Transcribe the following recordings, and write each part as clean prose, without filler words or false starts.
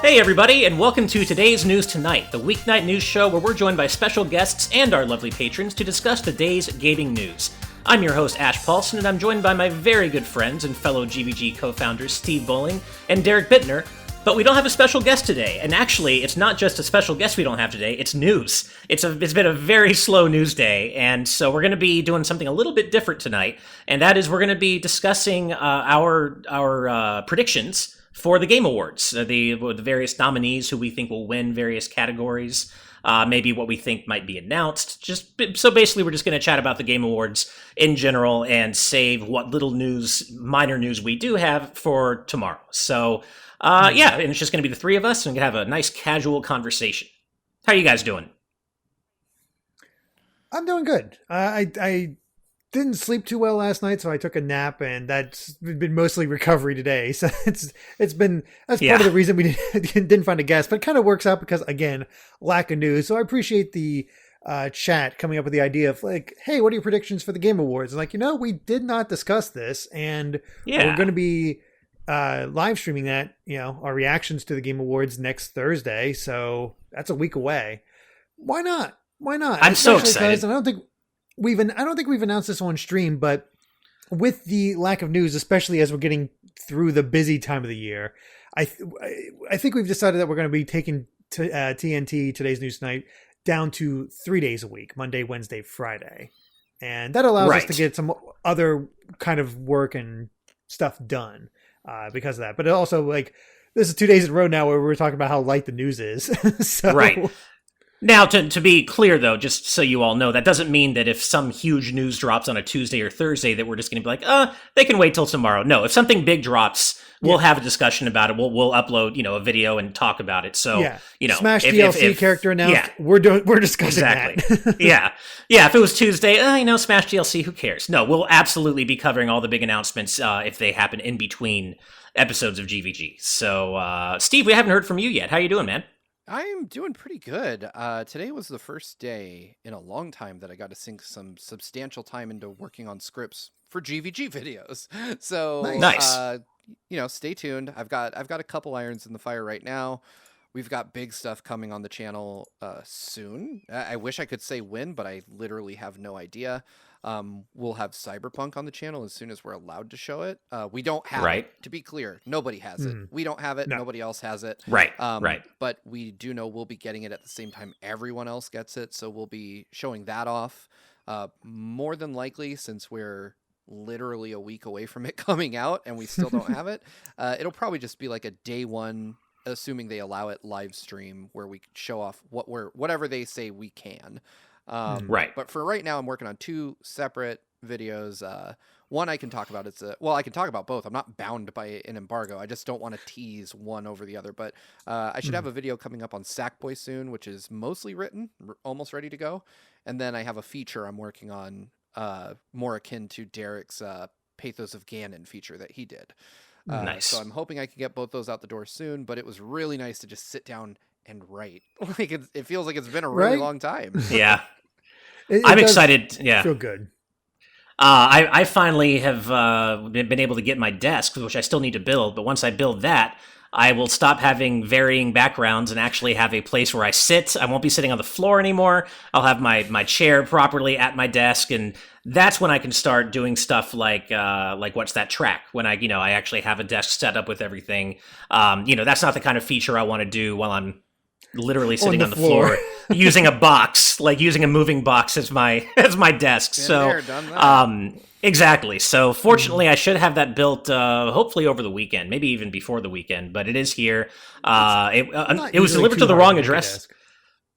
Hey everybody, and welcome to today's News Tonight, the weeknight news show where we're joined by special guests and our lovely patrons to discuss the day's gaming news. I'm your host, Ash Paulson, and I'm joined by my very good friends and fellow GVG co-founders Steve Bowling and Derrick Bittner, but we don't have a special guest today. And actually, it's not just a special guest we don't have today, it's news. It's been a very slow news day, and so we're going to be doing something a little bit different tonight, and that is we're going to be discussing our predictions for the Game Awards, the various nominees who we think will win various categories, maybe what we think might be announced. So basically, we're just going to chat about the Game Awards in general and save what little news, minor news we do have for tomorrow. So, yeah, and it's just going to be the three of us, and we're going to have a nice casual conversation. How are you guys doing? I'm doing good. I didn't sleep too well last night, so I took a nap, and that's been mostly recovery today. So that's part of the reason we didn't find a guest, but it kind of works out because, again, lack of news. So I appreciate the chat coming up with the idea of like, hey, what are your predictions for the Game Awards? And like, we did not discuss this, and we're going to be live streaming that, our reactions to the Game Awards next Thursday. So that's a week away. Why not? I'm so excited. I don't think we've announced this on stream, but with the lack of news, especially as we're getting through the busy time of the year, I think we've decided that we're going to be taking TNT, Today's News Tonight, down to 3 days a week: Monday, Wednesday, Friday, and that allows us to get some other kind of work and stuff done because of that. But it also, like, this is 2 days in a row now where we're talking about how light the news is. So. Right. Now, to be clear, though, just so you all know, that doesn't mean that if some huge news drops on a Tuesday or Thursday that we're just going to be like, they can wait till tomorrow. No, if something big drops, we'll have a discussion about it. We'll upload, a video and talk about it. So, Smash DLC character announced. Yeah. We're discussing that. Yeah. If it was Tuesday, Smash DLC, who cares? No, we'll absolutely be covering all the big announcements if they happen in between episodes of GVG. So, Steve, we haven't heard from you yet. How you doing, man? I'm doing pretty good. Today was the first day in a long time that I got to sink some substantial time into working on scripts for GVG videos. So, nice. Stay tuned. I've got a couple irons in the fire right now. We've got big stuff coming on the channel soon. I wish I could say when, but I literally have no idea. We'll have Cyberpunk on the channel as soon as we're allowed to show it. We don't have it, to be clear. Nobody has it. We don't have it. No. Nobody else has it. Right. But we do know we'll be getting it at the same time everyone else gets it. So we'll be showing that off more than likely, since we're literally a week away from it coming out and we still don't have it. It'll probably just be like a day one, assuming they allow it, live stream where we show off whatever they say we can. But for right now, I'm working on two separate videos. One I can talk about. I can talk about both. I'm not bound by an embargo. I just don't want to tease one over the other. But I should have a video coming up on Sackboy soon, which is mostly written, almost ready to go. And then I have a feature I'm working on, more akin to Derrick's Pathos of Ganon feature that he did. Nice. So I'm hoping I can get both those out the door soon. But it was really nice to just sit down and write. Like it feels like it's been a really long time. Yeah. I'm excited. Yeah. Feel good. I finally have been able to get my desk, which I still need to build. But once I build that, I will stop having varying backgrounds and actually have a place where I sit. I won't be sitting on the floor anymore. I'll have my chair properly at my desk, and that's when I can start doing stuff like what's that track? When I actually have a desk set up with everything. That's not the kind of feature I want to do while I'm literally sitting on the floor using a box, like using a moving box as my desk. Exactly. So fortunately, I should have that built hopefully over the weekend, maybe even before the weekend. But it is here. It was delivered to the wrong address.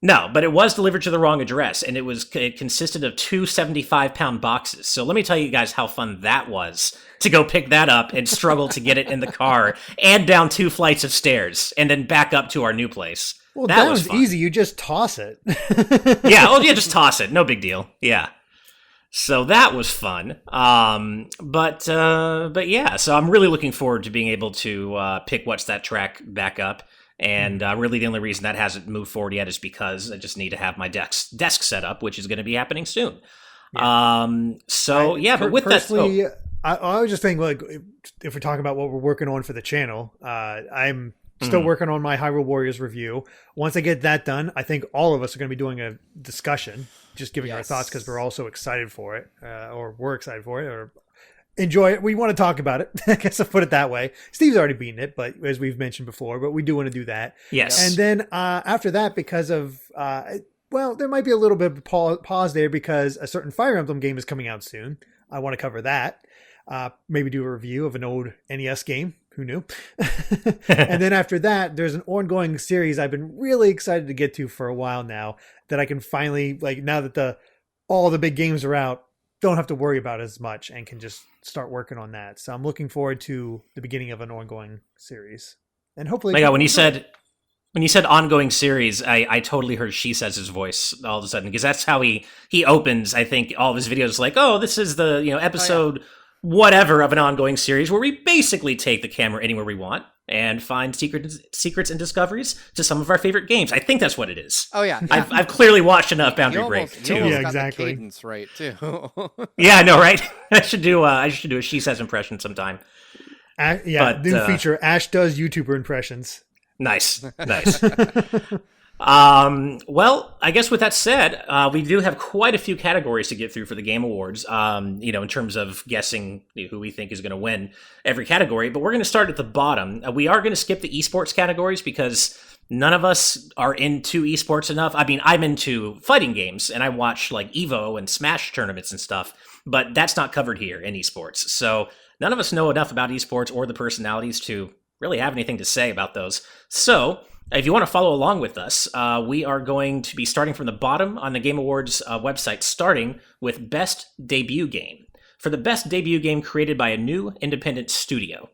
No, but it was delivered to the wrong address, and it consisted of two 75-pound boxes. So let me tell you guys how fun that was to go pick that up and struggle to get it in the car and down 2 flights of stairs and then back up to our new place. Well, that was easy. You just toss it. Just toss it. No big deal. Yeah. So that was fun. But yeah, so I'm really looking forward to being able to pick What's That Track back up. And really the only reason that hasn't moved forward yet is because I just need to have my desk set up, which is going to be happening soon. Yeah. But with that... I was just thinking, like, if we're talking about what we're working on for the channel, I'm Still working on my Hyrule Warriors review. Once I get that done, I think all of us are going to be doing a discussion, just giving our thoughts because we're all so excited for it, or we're excited for it, or enjoy it. We want to talk about it. I guess I'll put it that way. Steve's already beaten it, but as we've mentioned before, but we do want to do that. Yes. And then after that, because of, there might be a little bit of pause there because a certain Fire Emblem game is coming out soon. I want to cover that. Maybe do a review of an old NES game. Who knew? And then after that, there's an ongoing series I've been really excited to get to for a while now that I can finally, like, now that all the big games are out, don't have to worry about as much and can just start working on that. So I'm looking forward to the beginning of an ongoing series. And hopefully... when you said ongoing series, I totally heard She Says his voice all of a sudden, because that's how he opens, I think, all of his videos, like, oh, this is the episode... whatever of an ongoing series where we basically take the camera anywhere we want and find secrets and discoveries to some of our favorite games. I think that's what it is. Oh yeah, I've clearly watched enough Boundary Break too. Yeah, exactly. The cadence right too. Yeah, I know, right? I should do a She Says impression sometime. New feature: Ash does YouTuber impressions. Nice. Well, I guess with that said, we do have quite a few categories to get through for the Game Awards, in terms of guessing who we think is going to win every category. But we're going to start at the bottom. We are going to skip the esports categories because none of us are into esports enough. I mean, I'm into fighting games and I watch like Evo and Smash tournaments and stuff, but that's not covered here in esports. So none of us know enough about esports or the personalities to really have anything to say about those. So if you want to follow along with us, we are going to be starting from the bottom on the Game Awards website, starting with Best Debut Game. For the Best Debut Game created by a new independent studio.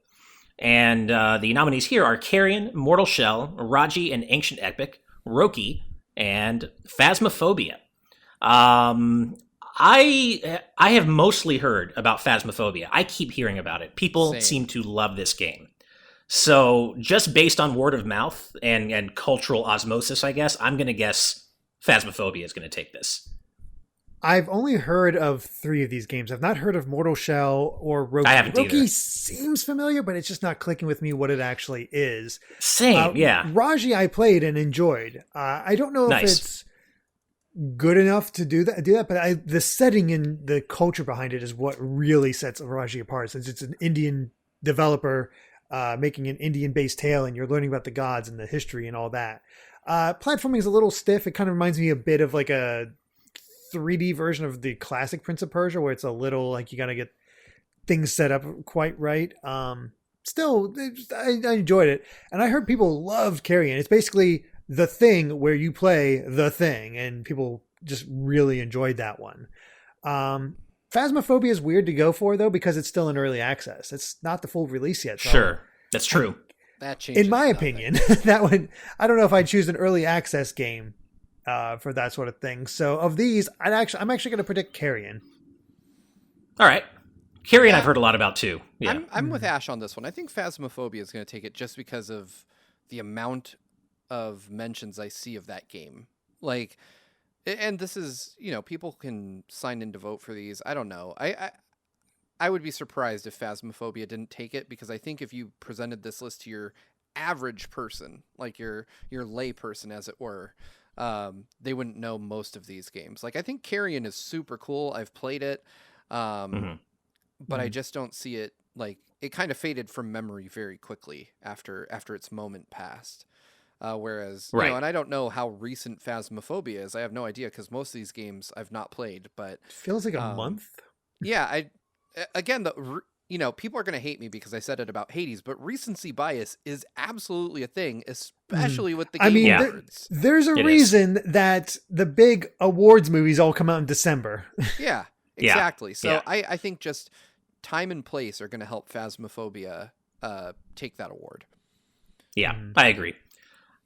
And the nominees here are Carrion, Mortal Shell, Raji and Ancient Epic, Roki, and Phasmophobia. I have mostly heard about Phasmophobia. I keep hearing about it. People seem to love this game. So just based on word of mouth and cultural osmosis, I guess, I'm going to guess Phasmophobia is going to take this. I've only heard of 3 of these games. I've not heard of Mortal Shell or Roki. I haven't either. Roki seems familiar, but it's just not clicking with me what it actually is. Same, yeah. Raji I played and enjoyed. I don't know if it's good enough to do that, but the setting and the culture behind it is what really sets Raji apart, since it's an Indian developer making an Indian-based tale, and you're learning about the gods and the history and all that. Platforming is a little stiff. It kind of reminds me a bit of like a 3D version of the classic Prince of Persia, where it's a little like you got to get things set up quite right. Still, I enjoyed it, and I heard people loved Carrion. It's basically The Thing, where you play the thing, and people just really enjoyed that one. Phasmophobia is weird to go for, though, because it's still in early access. It's not the full release yet. So sure, that's true. That changes. In my opinion, that one, I don't know if I'd choose an early access game for that sort of thing. So of these, I'm actually going to predict Carrion. All right. Carrion I've heard a lot about, too. Yeah. I'm with Ash on this one. I think Phasmophobia is going to take it just because of the amount of mentions I see of that game. Like... And this is, people can sign in to vote for these. I don't know. I would be surprised if Phasmophobia didn't take it, because I think if you presented this list to your average person, like your lay person, as it were, they wouldn't know most of these games. Like, I think Carrion is super cool. I've played it, but I just don't see it. Like, it kind of faded from memory very quickly after its moment passed. Whereas, and I don't know how recent Phasmophobia is. I have no idea, because most of these games I've not played. But it feels like a month. Yeah, people are going to hate me because I said it about Hades, but recency bias is absolutely a thing, especially with the Game Awards. There's a reason that the big awards movies all come out in December. Yeah, exactly. So I think just time and place are going to help Phasmophobia take that award. Yeah, I agree.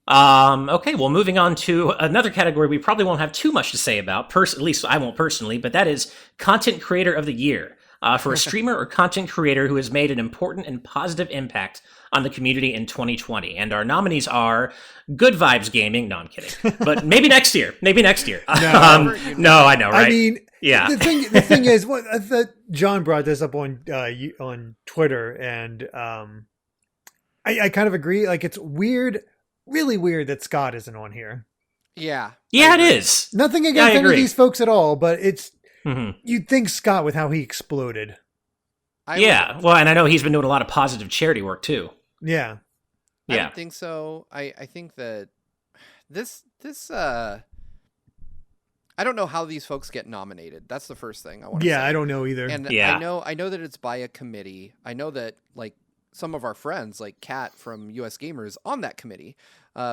Okay, well, moving on to another category we probably won't have too much to say about, at least I won't personally, but that is Content Creator of the Year, for a streamer or content creator who has made an important and positive impact on the community in 2020. And our nominees are Good Vibes Gaming. No, I'm kidding. But maybe next year. No, I know, right? I mean, yeah. The thing is, John brought this up on Twitter, and I kind of agree. Like, it's weird, really weird that Scott isn't on here. Yeah. Yeah, it is. Nothing against any of these folks at all, but it's, you'd think Scott with how he exploded. Well, and I know he's been doing a lot of positive charity work too. Yeah. I don't think so. I think that this I don't know how these folks get nominated. That's the first thing I want to say. Yeah, I don't know either. And I know that it's by a committee. I know that like some of our friends, like Kat from US Gamers, on that committee,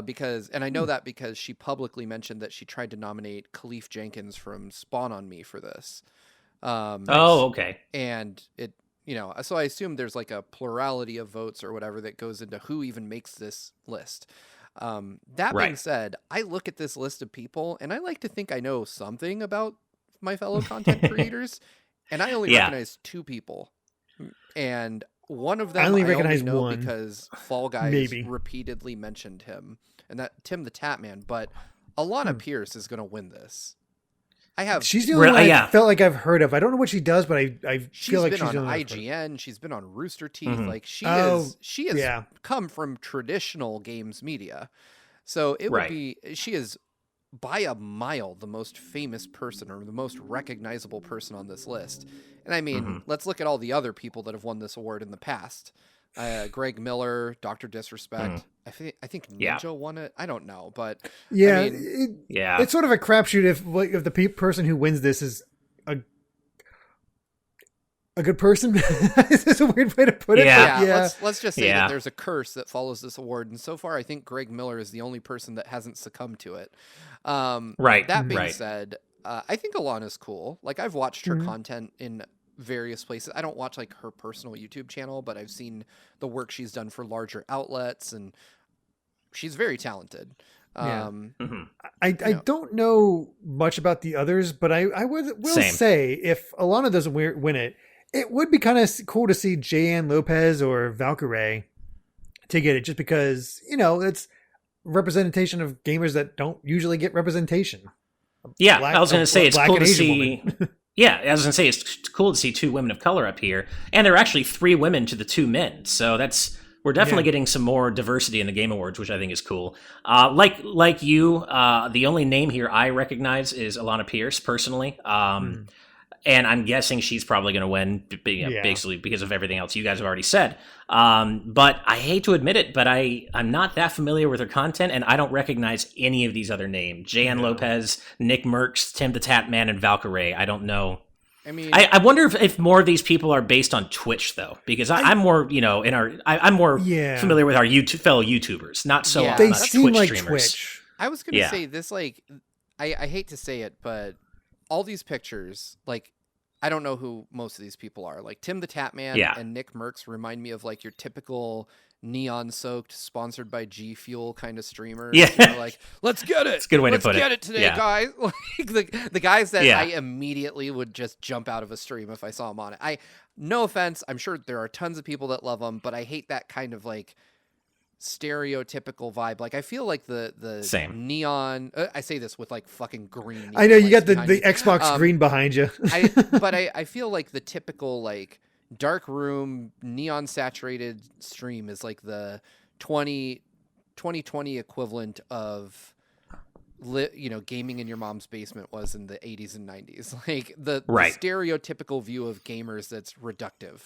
because I know that because she publicly mentioned that she tried to nominate Khalif Jenkins from Spawn on Me for this. Okay. And it, so I assume there's like a plurality of votes or whatever that goes into who even makes this list. That being said, I look at this list of people and I like to think I know something about my fellow content creators, and I only recognize 2 people, and one of them I only know one because Fall Guys repeatedly mentioned him, and that Tim the Tatman. But Alana Pierce is going to win this. She's the only one I felt like I've heard of. I don't know what she does, but I feel like she's been on IGN. She's been on Rooster Teeth. Like she has come from traditional games media. So it would be, she is by a mile the most famous person or the most recognizable person on this list. And I mean, let's look at all the other people that have won this award in the past. Greg Miller, Dr. Disrespect. I think Ninja won it. I don't know, but it's sort of a crapshoot if the person who wins this is a good person. Is this a weird way to put it? Yeah. Let's just say that there's a curse that follows this award, and so far I think Greg Miller is the only person that hasn't succumbed to it. That being said, I think Alana's cool. Like, I've watched her content in various places. I don't watch like her personal YouTube channel, but I've seen the work she's done for larger outlets, and she's very talented. I don't know much about the others, but I will say if Alana doesn't win it, it would be kind of cool to see Jeanne Lopez or Valkyrie to get it, just because it's representation of gamers that don't usually get representation. I was going to say it's cool to see. Yeah, I was going to say, it's cool to see 2 women of color up here. And there are actually 3 women to the 2 men. So we're definitely getting some more diversity in the Game Awards, which I think is cool. Like you, the only name here I recognize is Alana Pierce, personally. And I'm guessing she's probably going to win, basically because of everything else you guys have already said. But I hate to admit it, but I'm not that familiar with her content, and I don't recognize any of these other names. Jeanne Lopez, Nick Merckx, Tim the Tatman, and Valkyrie. I don't know. I mean, I wonder if more of these people are based on Twitch, though, because I'm more, I'm more familiar with our fellow YouTubers, not so they much seem Twitch like streamers. Twitch. I was going to say this, like, I hate to say it, but all these pictures, like, I don't know who most of these people are. Like, Tim the Tatman and Nick Merckx remind me of like your typical neon-soaked, sponsored by G Fuel kind of streamers. Yeah, like, let's get it. It's a good way to put it. Let's get it today, guys. Like the guys that I immediately would just jump out of a stream if I saw them on it. No offense, I'm sure there are tons of people that love them, but I hate that kind of like stereotypical vibe. Like, I feel like the Same neon. I say this with like fucking green. I know you got the Xbox green behind you. But I feel like the typical like dark room neon saturated stream is like the 2020 equivalent of gaming in your mom's basement was in the 80s and 90s. Like the stereotypical view of gamers that's reductive.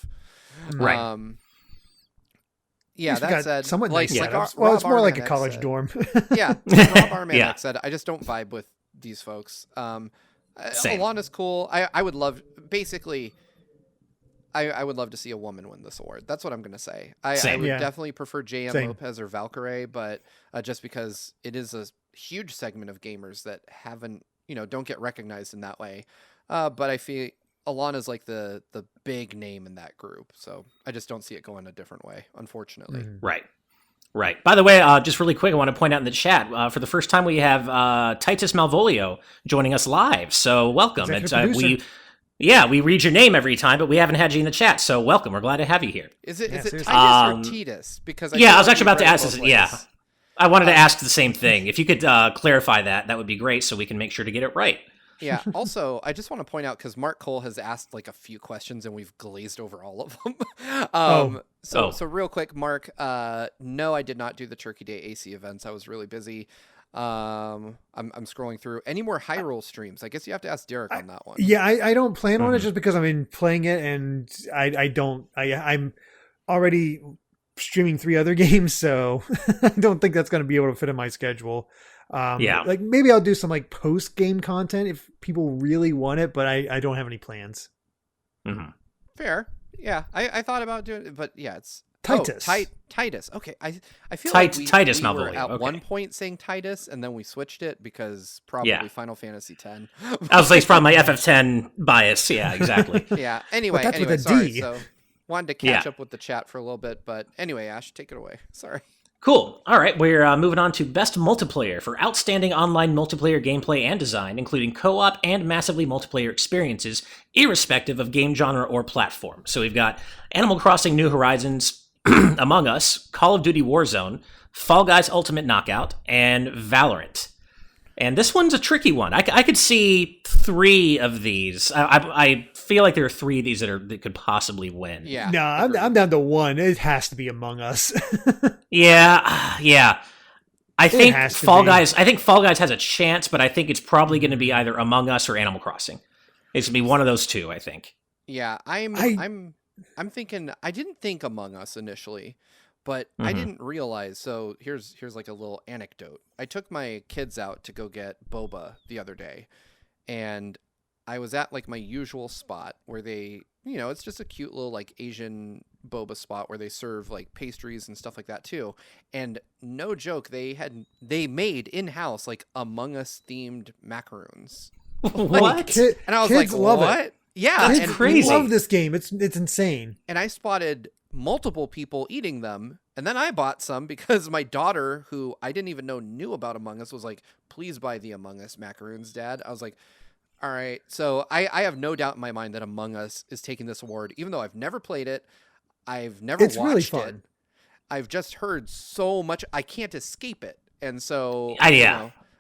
That said, someone like, nice. Rob it's more like a Armanek college said. dorm. Rob Armanek said, I just don't vibe with these folks. Alana's cool. I would love, basically, I would love to see a woman win this award. That's what I'm going to say. I would definitely prefer Jeanne Lopez or Valkyrie, but just because it is a huge segment of gamers that haven't, don't get recognized in that way. But I feel Alana's like the big name in that group, so I just don't see it going a different way, unfortunately. Right. By the way, just really quick, I want to point out in the chat, for the first time we have Titus Malvolio joining us live, so welcome. We read your name every time, but we haven't had you in the chat, so welcome. We're glad to have you here. Is it Titus or Titus? Because I was actually about to ask this. I wanted to ask the same thing. If you could clarify that would be great, so we can make sure to get it right. Yeah. Also, I just want to point out, because Mark Cole has asked like a few questions and we've glazed over all of them. So real quick, Mark. No, I did not do the Turkey Day AC events. I was really busy. I'm scrolling through. Any more Hyrule streams? I guess you have to ask Derrick on that one. Yeah, I don't plan on it just because I'm playing it, and I'm already streaming 3 other games, so I don't think that's going to be able to fit in my schedule. Like maybe I'll do some like post game content if people really want it, but I don't have any plans. Fair. Yeah, I thought about doing it, but yeah, it's Titus. Titus. Okay, I feel Titus we were Malvolio. at one point saying Titus, and then we switched it because probably Final Fantasy X. I was like, it's probably my FF10 bias. Yeah, exactly. Yeah. Anyway, that's with a sorry. D. So wanted to catch up with the chat for a little bit, but anyway, Ash, take it away. Sorry. Cool. All right, we're moving on to Best Multiplayer for outstanding online multiplayer gameplay and design, including co-op and massively multiplayer experiences, irrespective of game genre or platform. So we've got Animal Crossing New Horizons, Among Us, Call of Duty Warzone, Fall Guys Ultimate Knockout, and Valorant. And this one's a tricky one. I could see 3 of these. I feel like there are 3 of these that could possibly win. Yeah. No, I'm down to 1. It has to be Among Us. Yeah. I think Fall Guys has a chance, but I think it's probably going to be either Among Us or Animal Crossing. It's going to be one of those 2, I think. Yeah, I'm thinking. I didn't think Among Us initially, but I didn't realize. So here's like a little anecdote. I took my kids out to go get boba the other day, and I was at like my usual spot where they, it's just a cute little like Asian boba spot where they serve like pastries and stuff like that too. And no joke, they made in-house like Among Us themed macaroons. What? And I was like, love what? It. Yeah, kids and crazy. Love this game. It's insane. And I spotted multiple people eating them, and then I bought some because my daughter, who I didn't even know knew about Among Us, was like, "Please buy the Among Us macaroons, Dad." I was like, "All right." So I have no doubt in my mind that Among Us is taking this award, even though I've never played it, I've never watched really fun. it. I've just heard so much, I can't escape it, and so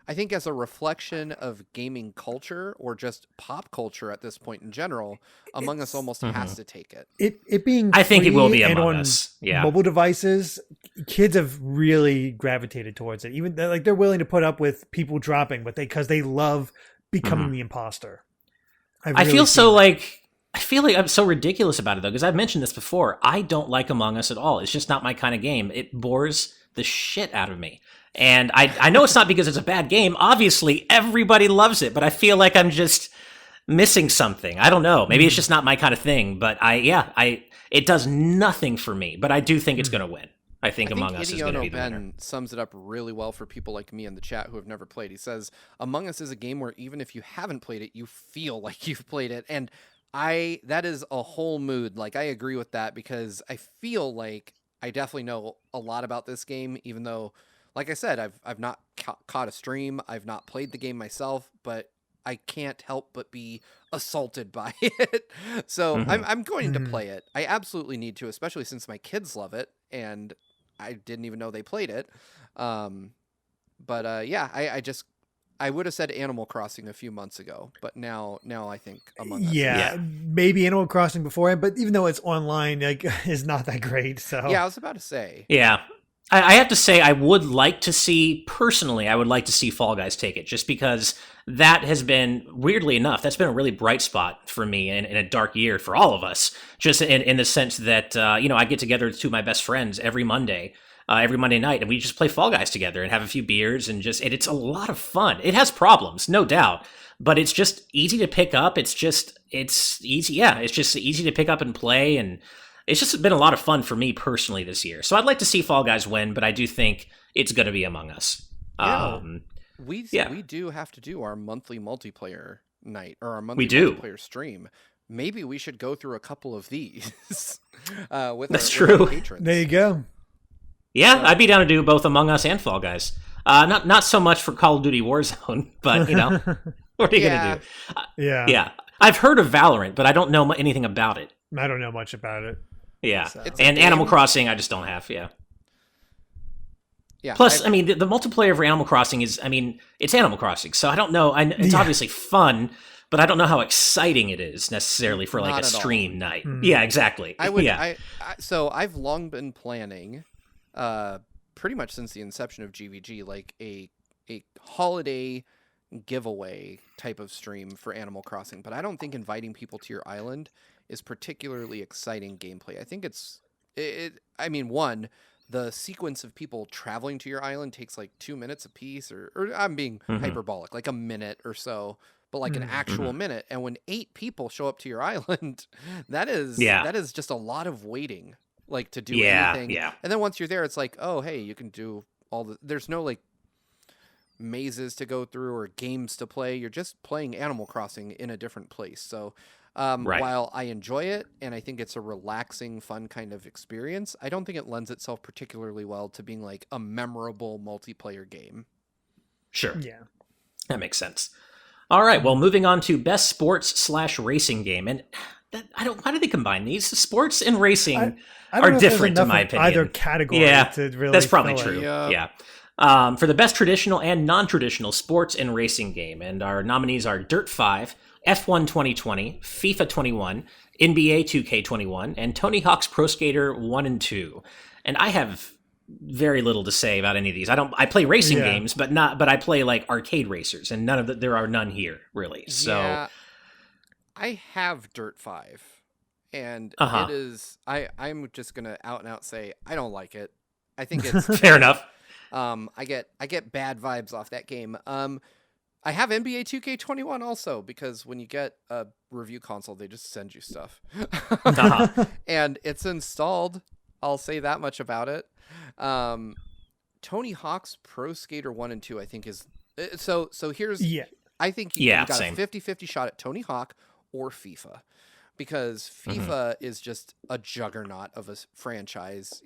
I think as a reflection of gaming culture or just pop culture at this point in general, Among Us almost has to take it. It being I think it will be and Among on Us. Yeah. mobile devices, kids have really gravitated towards it. Even they're willing to put up with people dropping, but because they love becoming the imposter. I feel like I'm so ridiculous about it though, because I've mentioned this before. I don't like Among Us at all. It's just not my kind of game. It bores the shit out of me. And I know it's not because it's a bad game. Obviously, everybody loves it, but I feel like I'm just missing something. I don't know. Maybe it's just not my kind of thing, but it does nothing for me, but I do think it's going to win. I think Among Us is going to be the winner. Ben sums it up really well for people like me in the chat who have never played. He says, Among Us is a game where even if you haven't played it, you feel like you've played it. And that is a whole mood. Like, I agree with that because I feel like I definitely know a lot about this game, even though, like I said, I've not caught a stream. I've not played the game myself, but I can't help but be assaulted by it. So I'm going to play it. I absolutely need to, especially since my kids love it, and I didn't even know they played it. I would have said Animal Crossing a few months ago, but now I think Among Us. Yeah, maybe Animal Crossing beforehand, but even though it's online, like, is not that great. So yeah, I was about to say. Yeah. I have to say, I would like to see Fall Guys take it, just because that has been, weirdly enough, that's been a really bright spot for me in a dark year for all of us, just in the sense that, I get together with 2 of my best friends every Monday night, and we just play Fall Guys together and have a few beers, and it's a lot of fun. It has problems, no doubt, but it's just easy to pick up. It's easy. Yeah, it's just easy to pick up and play, and it's just been a lot of fun for me personally this year. So I'd like to see Fall Guys win, but I do think it's going to be Among Us. Yeah. We do have to do our monthly multiplayer night or our monthly multiplayer stream. Maybe we should go through a couple of these with our patrons. There you go. Yeah, I'd be down to do both Among Us and Fall Guys. Not so much for Call of Duty Warzone, but what are you going to do? Yeah. I've heard of Valorant, but I don't know anything about it. I don't know much about it. Yeah, so. And Animal Crossing, I just don't have. Yeah. Plus, the multiplayer for Animal Crossing is, it's Animal Crossing, so I don't know. It's obviously fun, but I don't know how exciting it is necessarily for like Not a at all. stream night. Yeah, exactly. I would. Yeah. So I've long been planning, pretty much since the inception of GVG, like a holiday giveaway type of stream for Animal Crossing. But I don't think inviting people to your island is particularly exciting gameplay. I think I mean, one, the sequence of people traveling to your island takes like 2 minutes a piece, or I'm being hyperbolic, like a minute or so, but like an actual minute. And when 8 people show up to your island, that is just a lot of waiting, like to do anything. Yeah. And then once you're there, it's like, oh, hey, you can do there's no like mazes to go through or games to play. You're just playing Animal Crossing in a different place. So while I enjoy it and I think it's a relaxing, fun kind of experience, I don't think it lends itself particularly well to being like a memorable multiplayer game. Sure. Yeah. That makes sense. All right. Well, moving on to best sports/racing game. And why do they combine these? Sports and racing are different in my opinion. Either category to really that's probably true. It. Yeah. For the best traditional and non-traditional sports and racing game. And our nominees are Dirt 5, F1 2020, FIFA 21, NBA 2K21, and Tony Hawk's Pro Skater 1 and 2. And I have very little to say about any of these. I play racing games, but I play like arcade racers, and there are none here, really. So yeah, I have Dirt 5, and it is I'm just gonna out and out say I don't like it. I think it's fair enough. I get bad vibes off that game. I have NBA 2K21 also, because when you get a review console, they just send you stuff. And it's installed. I'll say that much about it. Tony Hawk's Pro Skater 1 and 2, I think is so here's I think you got same. a 50-50 shot at Tony Hawk or FIFA. Because FIFA is just a juggernaut of a franchise,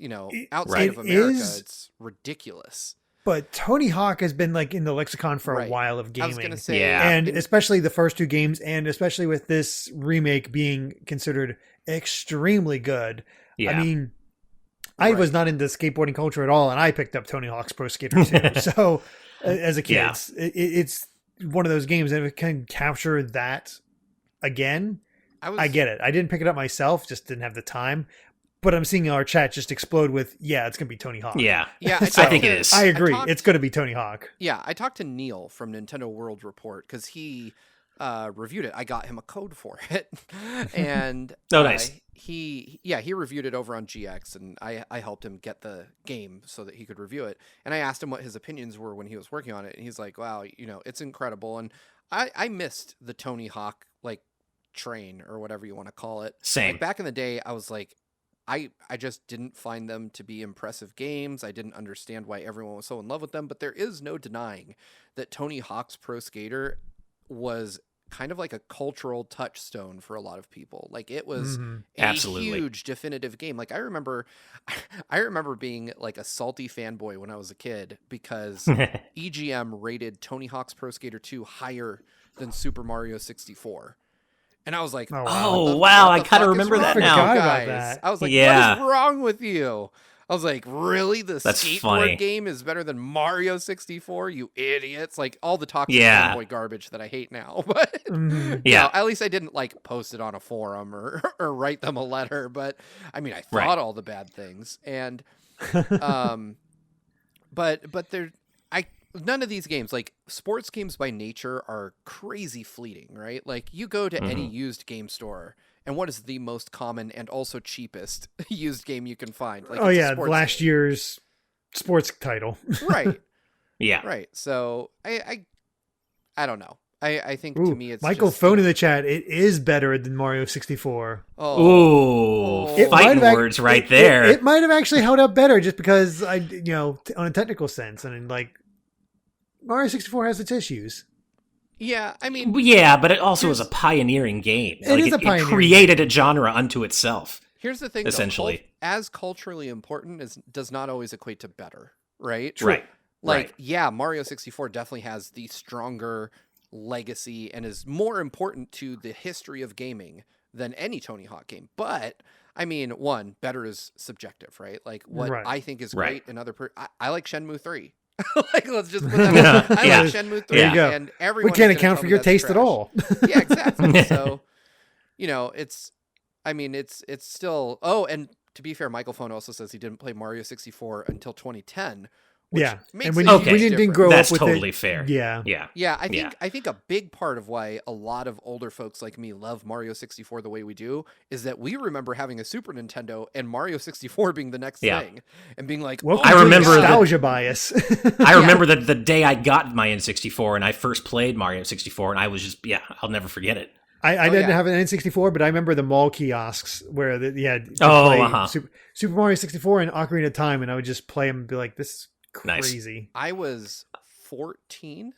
outside of America, it's ridiculous. But Tony Hawk has been like in the lexicon for a while of gaming. I was going to say, and especially the first 2 games, and especially with this remake being considered extremely good. Yeah. I mean, I was not into skateboarding culture at all, and I picked up Tony Hawk's Pro Skater 2. So as a kid, it's one of those games that can capture that again. I get it. I didn't pick it up myself, just didn't have the time. But I'm seeing our chat just explode with, it's going to be Tony Hawk. Yeah. Yeah, so I think it is. I agree. It's going to be Tony Hawk. Yeah, I talked to Neil from Nintendo World Report because he reviewed it. I got him a code for it. And nice. He reviewed it over on GX, and I helped him get the game so that he could review it. And I asked him what his opinions were when he was working on it. And he's like, wow, it's incredible. And I missed the Tony Hawk, like, train or whatever you want to call it. Same. Like, back in the day, I was like, I just didn't find them to be impressive games. I didn't understand why everyone was so in love with them, but there is no denying that Tony Hawk's Pro Skater was kind of like a cultural touchstone for a lot of people. Like, it was a huge definitive game. Like, I remember being like a salty fanboy when I was a kid because EGM rated Tony Hawk's Pro Skater 2 higher than Super Mario 64. And I was like, wow, I kind of remember that now. Guys. I was like, what is wrong with you? I was like, really? That's skateboard game is better than Mario 64? You idiots. Like, all the toxic fanboy garbage that I hate now. But at least I didn't like post it on a forum or write them a letter. But I mean, I thought all the bad things. And but none of these games, like sports games by nature, are crazy fleeting, right? Like, you go to any used game store, and what is the most common and also cheapest used game you can find? Like, last year's sports title. Right. Yeah. Right. So I don't know. I think to me it's Michael just, phone in the chat. It is better than Mario 64. Fighting words right there. It might have actually held up better just because on a technical sense, and like, Mario 64 has its issues. Yeah, I mean... Yeah, but it also was a pioneering game. It created a genre unto itself. Here's the thing, essentially. Though, as culturally important does not always equate to better, right? True. Like, Mario 64 definitely has the stronger legacy and is more important to the history of gaming than any Tony Hawk game. But, I mean, better is subjective, right? Like, what I think is great, I like Shenmue 3. Like, let's just put that. I Yeah. like Shenmue 3, There you go. and everyone We can't is gonna account tell for me your that's taste at trash. all. Yeah, exactly. So, it's. I mean, it's still. Oh, and to be fair, Michael Phone also says he didn't play Mario 64 until 2010. Which Yeah, makes and a when huge you didn't difference. grow That's up with totally it, fair. Yeah, Yeah. Yeah, I think a big part of why a lot of older folks like me love Mario 64 the way we do is that we remember having a Super Nintendo and Mario 64 being the next thing and being like, Welcome I to remember the- nostalgia bias. I remember the day I got my N64 and I first played Mario 64, and I was just, I'll never forget it. I didn't have an N64, but I remember the mall kiosks where you had to play Super Mario 64 and Ocarina of Time, and I would just play them and be like, this is crazy. I was 14,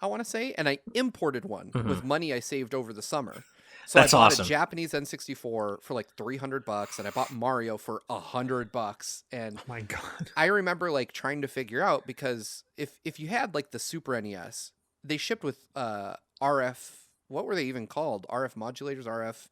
I want to say, and I imported one with money I saved over the summer. So That's I bought awesome. a Japanese N64 for like $300, and I bought Mario for $100. And Oh my god! I remember like trying to figure out, because if you had like the Super NES, they shipped with RF. What were they even called? RF modulators, RF.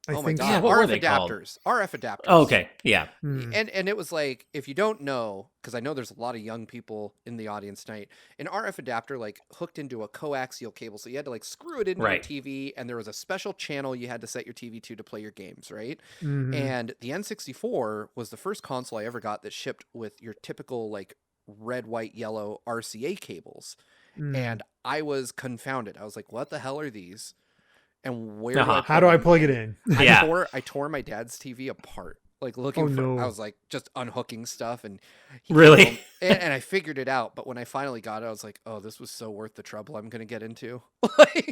Oh my god! what were RF they called? adapters. RF adapters. Oh, okay, yeah. And it was like, if you don't know, because I know there's a lot of young people in the audience tonight, an RF adapter like hooked into a coaxial cable, so you had to like screw it into your TV, and there was a special channel you had to set your TV to play your games, right? And the N64 was the first console I ever got that shipped with your typical like red, white, yellow RCA cables, and I was confounded. I was like, "What the hell are these?" And where? How do I plug it in? I tore my dad's TV apart, like looking for. no. I was like just unhooking stuff, and Really? and I figured it out. But when I finally got it, I was like, "Oh, this was so worth the trouble I'm gonna get into." Like,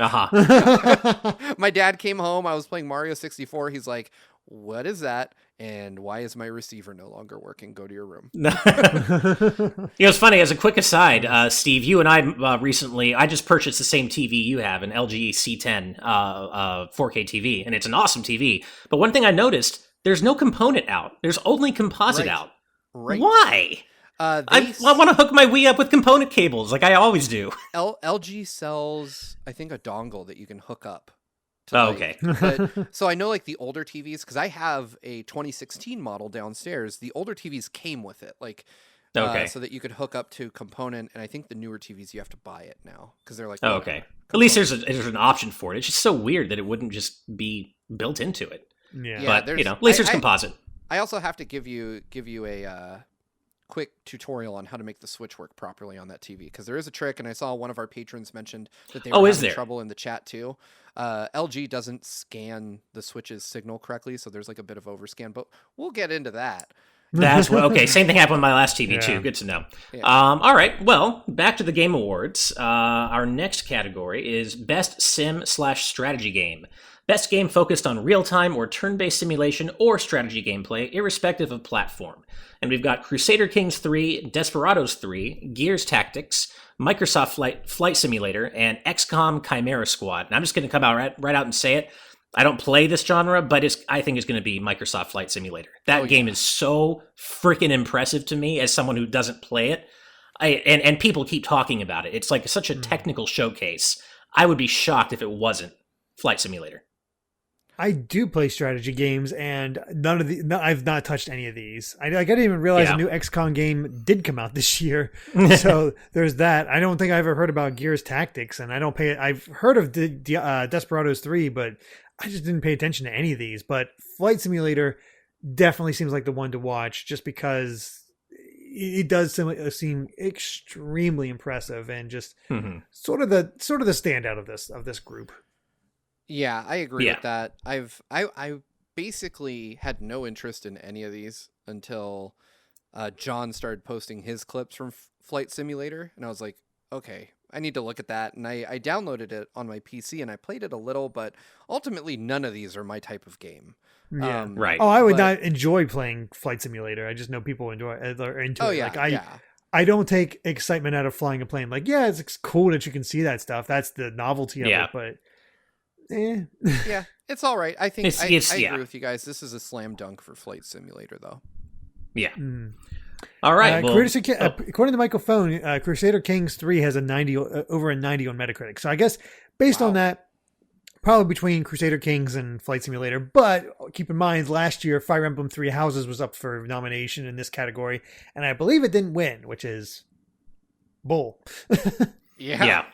my dad came home. I was playing Mario 64. He's like, "What is that? And why is my receiver no longer working? Go to your room." It's funny, as a quick aside, Steve, you and I recently, I just purchased the same TV you have, an LG C10 4K TV, and it's an awesome TV. But one thing I noticed, there's no component out. There's only composite out. Right. Why? I want to hook my Wii up with component cables like I always do. LG sells, I think, a dongle that you can hook up. Okay. But, so I know like the older TVs, because I have a 2016 model downstairs. The older TVs came with it, like so that you could hook up to component. And I think the newer TVs you have to buy it now because they're like okay. At least there's an option for it. It's just so weird that it wouldn't just be built into it. Yeah, but at least there's composite. I also have to give you a quick tutorial on how to make the Switch work properly on that TV, because there is a trick, and I saw one of our patrons mentioned that they were having trouble in the chat too. LG doesn't scan the Switch's signal correctly, so there's like a bit of overscan, but we'll get into that. That's okay. Same thing happened with my last TV too. Good to know. Yeah. All right. Well, back to the Game Awards. Our next category is Best Sim/Strategy Game. Best game focused on real-time or turn-based simulation or strategy gameplay, irrespective of platform. And we've got Crusader Kings 3, Desperados 3, Gears Tactics, Microsoft Flight Simulator, and XCOM Chimera Squad. And I'm just going to come out right out and say it. I don't play this genre, but I think it's going to be Microsoft Flight Simulator. That game is so freaking impressive to me as someone who doesn't play it. And people keep talking about it. It's like such a technical showcase. I would be shocked if it wasn't Flight Simulator. I do play strategy games, and I've not touched any of these. I didn't even realize a new XCOM game did come out this year. So there's that. I don't think I ever heard about Gears Tactics, and I don't pay. I've heard of Desperados 3, but I just didn't pay attention to any of these. But Flight Simulator definitely seems like the one to watch, just because it does seem extremely impressive and just sort of the standout of this group. Yeah, I agree with that. I basically had no interest in any of these until John started posting his clips from Flight Simulator, and I was like, okay, I need to look at that. And I downloaded it on my PC and I played it a little, but ultimately none of these are my type of game. Yeah, right. Oh, I would not enjoy playing Flight Simulator. I just know people enjoy it. Are into it. Yeah, I don't take excitement out of flying a plane. Like, yeah, it's cool that you can see that stuff. That's the novelty of it, but yeah, it's all right. I think I agree with you guys. This is a slam dunk for Flight Simulator, though. Yeah. All right. According to Michael Phone, Crusader Kings 3 has over a 90 on Metacritic. So I guess based on that, probably between Crusader Kings and Flight Simulator. But keep in mind, last year Fire Emblem Three Houses was up for nomination in this category, and I believe it didn't win, which is Bull. Yeah.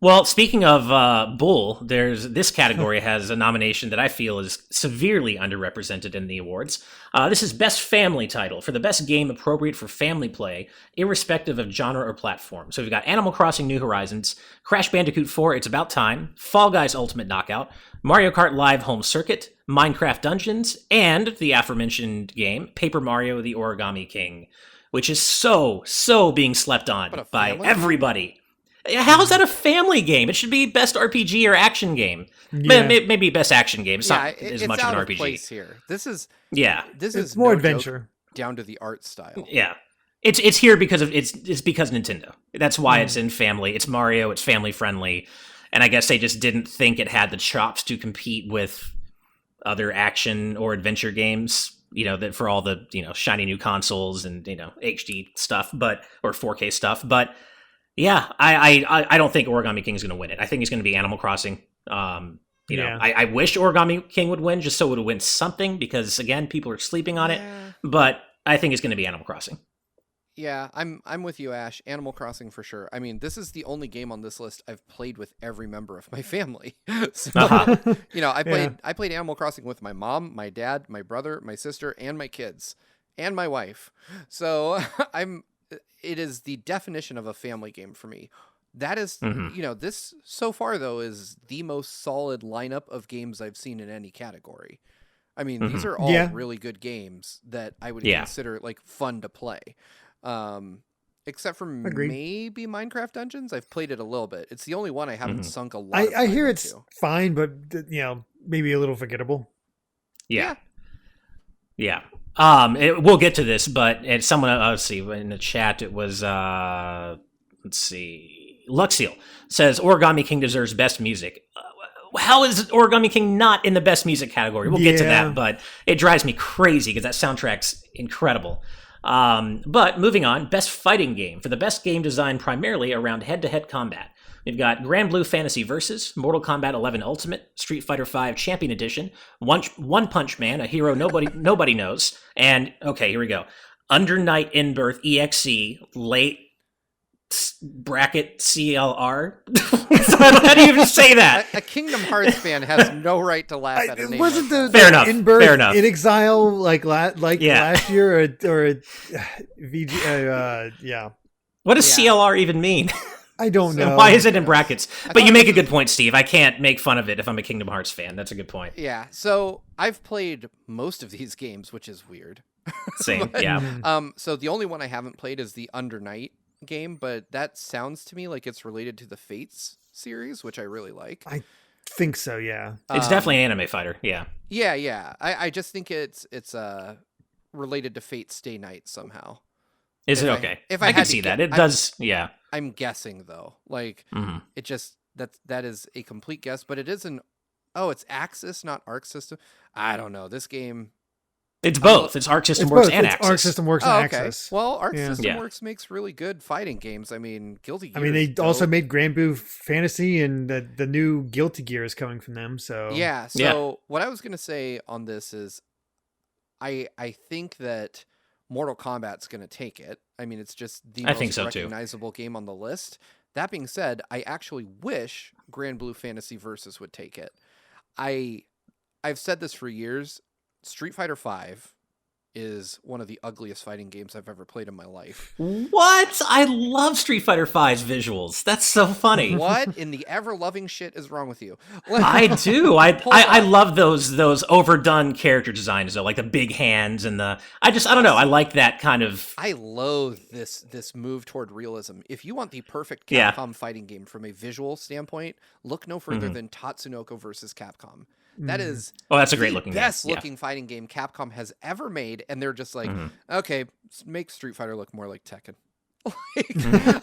Well, speaking of Bull, this category has a nomination that I feel is severely underrepresented in the awards. This is Best Family Title for the best game appropriate for family play, irrespective of genre or platform. So we've got Animal Crossing New Horizons, Crash Bandicoot 4 It's About Time, Fall Guys Ultimate Knockout, Mario Kart Live Home Circuit, Minecraft Dungeons, and the aforementioned game, Paper Mario The Origami King, which is so being slept on by everybody. How's that a family game? It should be best RPG or action game. Yeah. Maybe best action game. It's not as much of an RPG. Place here. This is it's more adventure down to the art style. Yeah, it's here because it's because Nintendo. That's why it's in family. It's Mario. It's family friendly, and I guess they just didn't think it had the chops to compete with other action or adventure games. That for all the shiny new consoles and HD stuff, or 4K stuff, but. Yeah, I don't think Origami King is going to win it. I think it's going to be Animal Crossing. I wish Origami King would win just so it would win something because, again, people are sleeping on it. But I think it's going to be Animal Crossing. Yeah, I'm with you, Ash. Animal Crossing for sure. I mean, this is the only game on this list I've played with every member of my family. So, I played Animal Crossing with my mom, my dad, my brother, my sister, and my kids, and my wife. So it is the definition of a family game for me. That is, this so far, though, is the most solid lineup of games I've seen in any category. I mean, these are all really good games that I would consider fun to play. Except for maybe Minecraft Dungeons. I've played it a little bit. It's the only one I haven't sunk a lot of time I hear it's into. fine, but maybe a little forgettable. Yeah. We'll get to this, but someone, let's see, in the chat, it was, let's see, Luxiel says Origami King deserves best music. How is Origami King not in the best music category? We'll get to that, but it drives me crazy because that soundtrack's incredible. But moving on, best fighting game for the best game design primarily around head-to-head combat. We've got Grand Blue Fantasy Versus, Mortal Kombat 11 Ultimate, Street Fighter V Champion Edition, One Punch Man, a hero nobody knows, and, okay, here we go, Under Night In Birth EXE, late bracket CLR. How do you even say that? A Kingdom Hearts fan has no right to laugh at a name. Wasn't the fair enough. In Birth Fair enough. In Exile last year or VG? What does CLR even mean? I don't know. Why is it in brackets? But you make a good point, Steve. I can't make fun of it if I'm a Kingdom Hearts fan. That's a good point. Yeah. So I've played most of these games, which is weird. Same. But, yeah. So the only one I haven't played is the Under Night game, but that sounds to me like it's related to the Fates series, which I really like. I think so. Yeah. It's definitely an anime fighter. Yeah. Yeah. I just think it's related to Fate Stay Night somehow. Is it okay? If I can see that. It does. Yeah. I'm guessing though. It just that is a complete guess, but it is it's Axis, not Arc System. I don't know. This game. It's both. It's Arc System Works and Axis. Arc System Works and Axis. Well, Arc System Works makes really good fighting games. I mean, Guilty Gear. I mean, they also made Grand Blue Fantasy, and the new Guilty Gear is coming from them. So yeah. So what I was gonna say on this is, I think that Mortal Kombat's going to take it. I mean, it's just the most recognizable game on the list. That being said, I actually wish Grand Blue Fantasy Versus would take it. I've said this for years. Street Fighter V is one of the ugliest fighting games I've ever played in my life. What? I love Street Fighter V's visuals. That's so funny. What in the ever-loving shit is wrong with you? I do. I love those overdone character designs though, like the big hands and I don't know. I like that kind of. I loathe this move toward realism. If you want the perfect Capcom fighting game from a visual standpoint, look no further than Tatsunoko versus Capcom. That is that's a great looking best looking fighting game Capcom has ever made, and they're just like, okay, make Street Fighter look more like Tekken.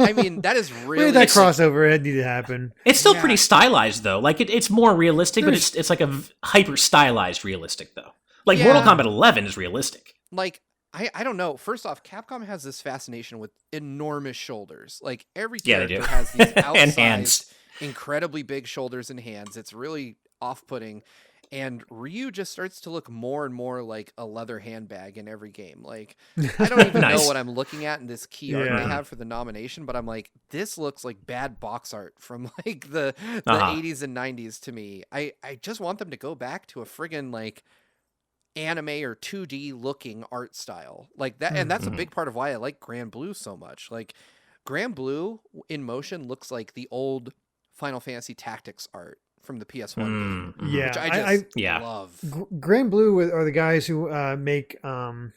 I mean, that is really that crossover. It needed to happen. It's still pretty stylized though. Like it's more realistic, but it's like a hyper stylized realistic though. Like Mortal Kombat 11 is realistic. Like I don't know. First off, Capcom has this fascination with enormous shoulders. Like every character has these outsized, incredibly big shoulders and hands. It's really off-putting. and Ryu just starts to look more and more like a leather handbag in every game. Like, I don't even know what I'm looking at in this key art they have for the nomination, but I'm like, this looks like bad box art from like the 80s and 90s to me. I just want them to go back to a friggin' like anime or 2D looking art style like that. And that's a big part of why I like Grand Blue so much. Like, Grand Blue in motion looks like the old Final Fantasy Tactics art from the PS1 game, yeah, which I just love. Grand Blue are the guys who make that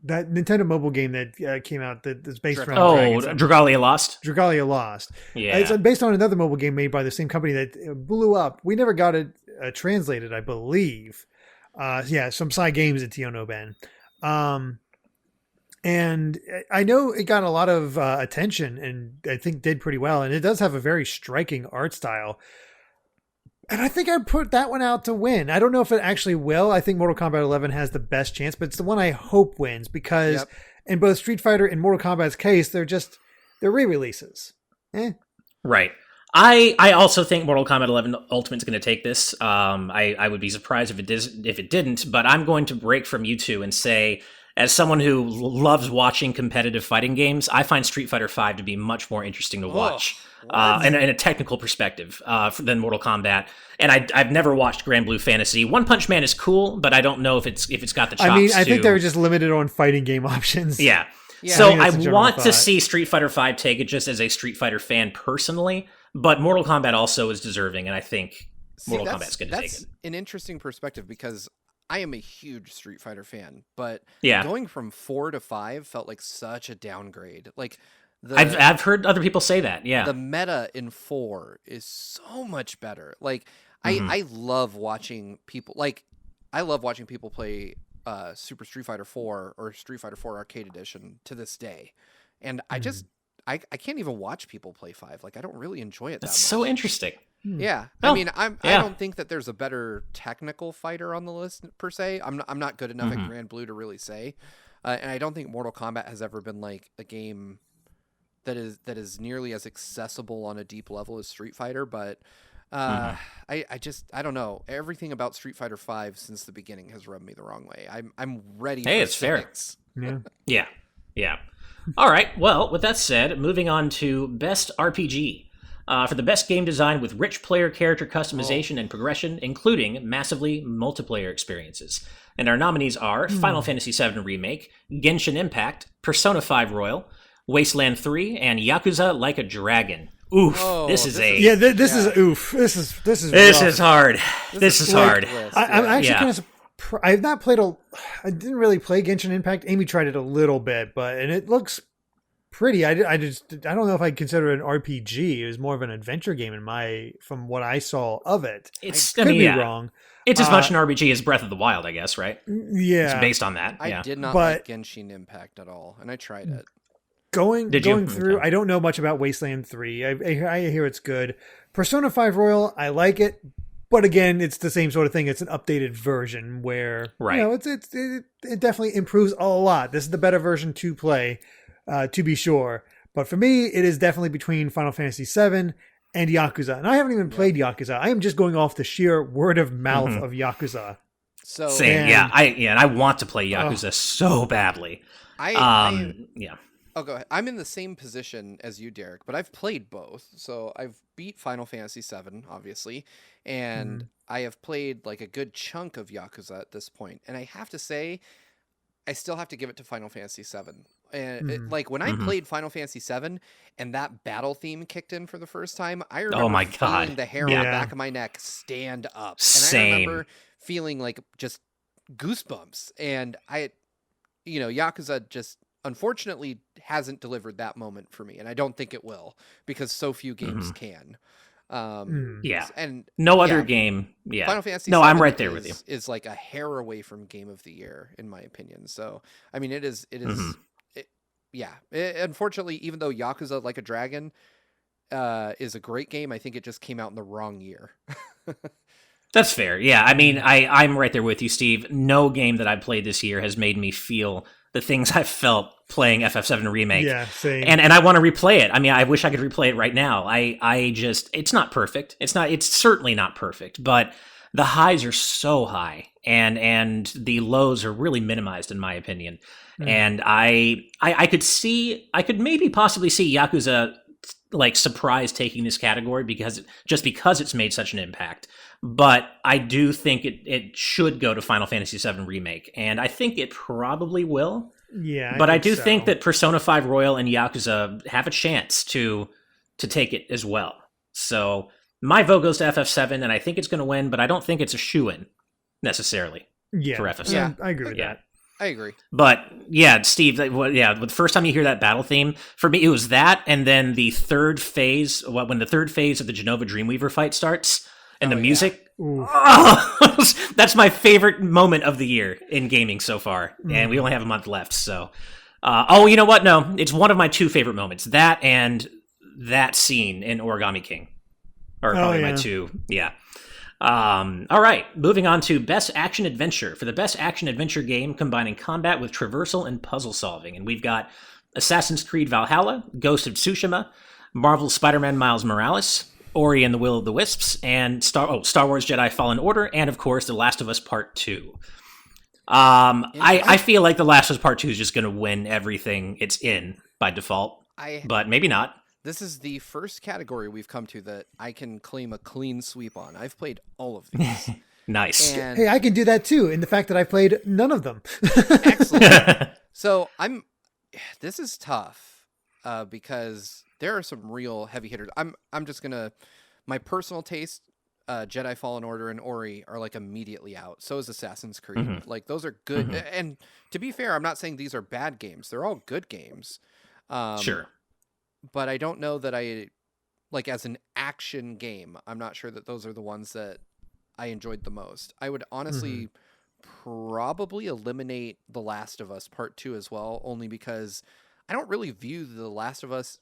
Nintendo mobile game that came out that's based around Dragalia Lost. Dragalia Lost. Yeah, it's based on another mobile game made by the same company that blew up. We never got it translated, I believe. Some side games at Tiono Ben. And I know it got a lot of attention and I think did pretty well. And it does have a very striking art style. And I think I'd put that one out to win. I don't know if it actually will. I think Mortal Kombat 11 has the best chance, but it's the one I hope wins because in both Street Fighter and Mortal Kombat's case, they're re-releases. Right. I also think Mortal Kombat 11 Ultimate's going to take this. I would be surprised if it didn't, but I'm going to break from you two and say, as someone who loves watching competitive fighting games, I find Street Fighter V to be much more interesting to watch in a technical perspective than Mortal Kombat. And I've never watched Grand Blue Fantasy. One Punch Man is cool, but I don't know if it's got the chops. I mean, I think they were just limited on fighting game options. Yeah. So I want to see Street Fighter V take it just as a Street Fighter fan personally, but Mortal Kombat also is deserving, and I think Mortal Kombat's going to take it. That's an interesting perspective because I am a huge Street Fighter fan, but going from 4 to 5 felt like such a downgrade. Like I've heard other people say that. Yeah, the meta in 4 is so much better. Like I love watching people play Super Street Fighter 4 or Street Fighter 4 Arcade Edition to this day, and I can't even watch people play 5. Like I don't really enjoy it that much. That's so interesting. Yeah, I mean, I don't think that there's a better technical fighter on the list per se. I'm not good enough at Grand Blue to really say, and I don't think Mortal Kombat has ever been like a game that is nearly as accessible on a deep level as Street Fighter. But I don't know. Everything about Street Fighter V since the beginning has rubbed me the wrong way. I'm ready. Hey, for it's civics. Fair. Yeah. All right. Well, with that said, moving on to Best RPG. For the best game design with rich player character customization and progression, including massively multiplayer experiences. And our nominees are Final Fantasy VII Remake, Genshin Impact, Persona 5 Royal, Wasteland 3, and Yakuza Like a Dragon. Oof, this is oof. This is hard. This is hard. I'm actually kind of I have not played I didn't really play Genshin Impact. Amy tried it a little bit, and it looks pretty. I don't know if I'd consider it an RPG. It was more of an adventure game from what I saw of it. I could be wrong. It's as much an RPG as Breath of the Wild, I guess, right? Yeah. It's based on that. I did not like Genshin Impact at all, and I tried it. Going through, I don't know much about Wasteland 3. I hear it's good. Persona 5 Royal, I like it, but again, it's the same sort of thing. It's an updated version where it definitely improves a lot. This is the better version to play. To be sure. But for me, it is definitely between Final Fantasy VII and Yakuza. And I haven't even played Yakuza. I am just going off the sheer word of mouth of Yakuza. So same, and I want to play Yakuza so badly. Oh, go ahead. I'm in the same position as you, Derek, but I've played both. So I've beat Final Fantasy VII, obviously, and I have played like a good chunk of Yakuza at this point. And I have to say, I still have to give it to Final Fantasy VII. And when I played Final Fantasy VII and that battle theme kicked in for the first time, I remember feeling the hair on the back of my neck stand up. Same. And I remember feeling like just goosebumps. And Yakuza just unfortunately hasn't delivered that moment for me. And I don't think it will because so few games can. And no other game. Yeah. Final Fantasy. No, I'm right there with you. Is like a hair away from Game of the Year, in my opinion. So, I mean, it is. Unfortunately, even though Yakuza Like a Dragon is a great game, I think it just came out in the wrong year. That's fair. Yeah. I mean, I'm right there with you, Steve. No game that I've played this year has made me feel the things I've felt playing FF7 Remake. Yeah, same. And I want to replay it. I mean, I wish I could replay it right now. It's not perfect. It's certainly not perfect, but the highs are so high, and the lows are really minimized in my opinion. And I could maybe possibly see Yakuza like surprise taking this category because it's made such an impact. But I do think it should go to Final Fantasy VII Remake, and I think it probably will. Yeah, but I do think that Persona 5 Royal and Yakuza have a chance to take it as well. So my vote goes to FF7, and I think it's going to win, but I don't think it's a shoo-in necessarily for FF7. Yeah, I agree with that. I agree. But yeah, Steve, the first time you hear that battle theme, for me, it was that, and then the third phase, when the third phase of the Genova Dreamweaver fight starts, and the music, that's my favorite moment of the year in gaming so far, and we only have a month left, so... you know what? No, it's one of my 2 favorite moments. That and that scene in Origami King are probably my 2. Yeah. All right, moving on to Best Action Adventure. For the Best Action Adventure game combining combat with traversal and puzzle solving. And we've got Assassin's Creed Valhalla, Ghost of Tsushima, Marvel's Spider-Man Miles Morales, Ori and the Will of the Wisps, and Star Wars Jedi Fallen Order, and of course, The Last of Us Part 2. I feel like The Last of Us Part 2 is just going to win everything it's in by default, but maybe not. This is the first category we've come to that I can claim a clean sweep on. I've played all of these. Nice. And hey, I can do that too, in the fact that I've played none of them. Excellent. So this is tough because there are some real heavy hitters. I'm just gonna, my personal taste, Jedi Fallen Order and Ori are like immediately out. So is Assassin's Creed. Like those are good. And to be fair, I'm not saying these are bad games. They're all good games. Sure. But I don't know that like as an action game, I'm not sure that those are the ones that I enjoyed the most. I would honestly probably eliminate The Last of Us Part 2 as well, only because I don't really view The Last of Us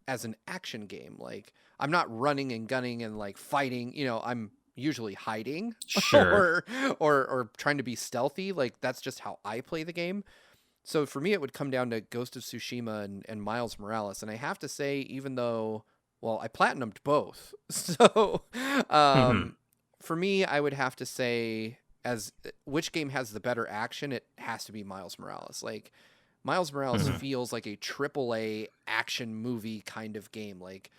as an action game. Like I'm not running and gunning and like fighting, I'm usually hiding sure. or trying to be stealthy. Like that's just how I play the game. So for me, it would come down to Ghost of Tsushima and Miles Morales. And I have to say, even though, I platinumed both. So for me, I would have to say, as which game has the better action, it has to be Miles Morales. Like, Miles Morales feels like a AAA action movie kind of game. Like,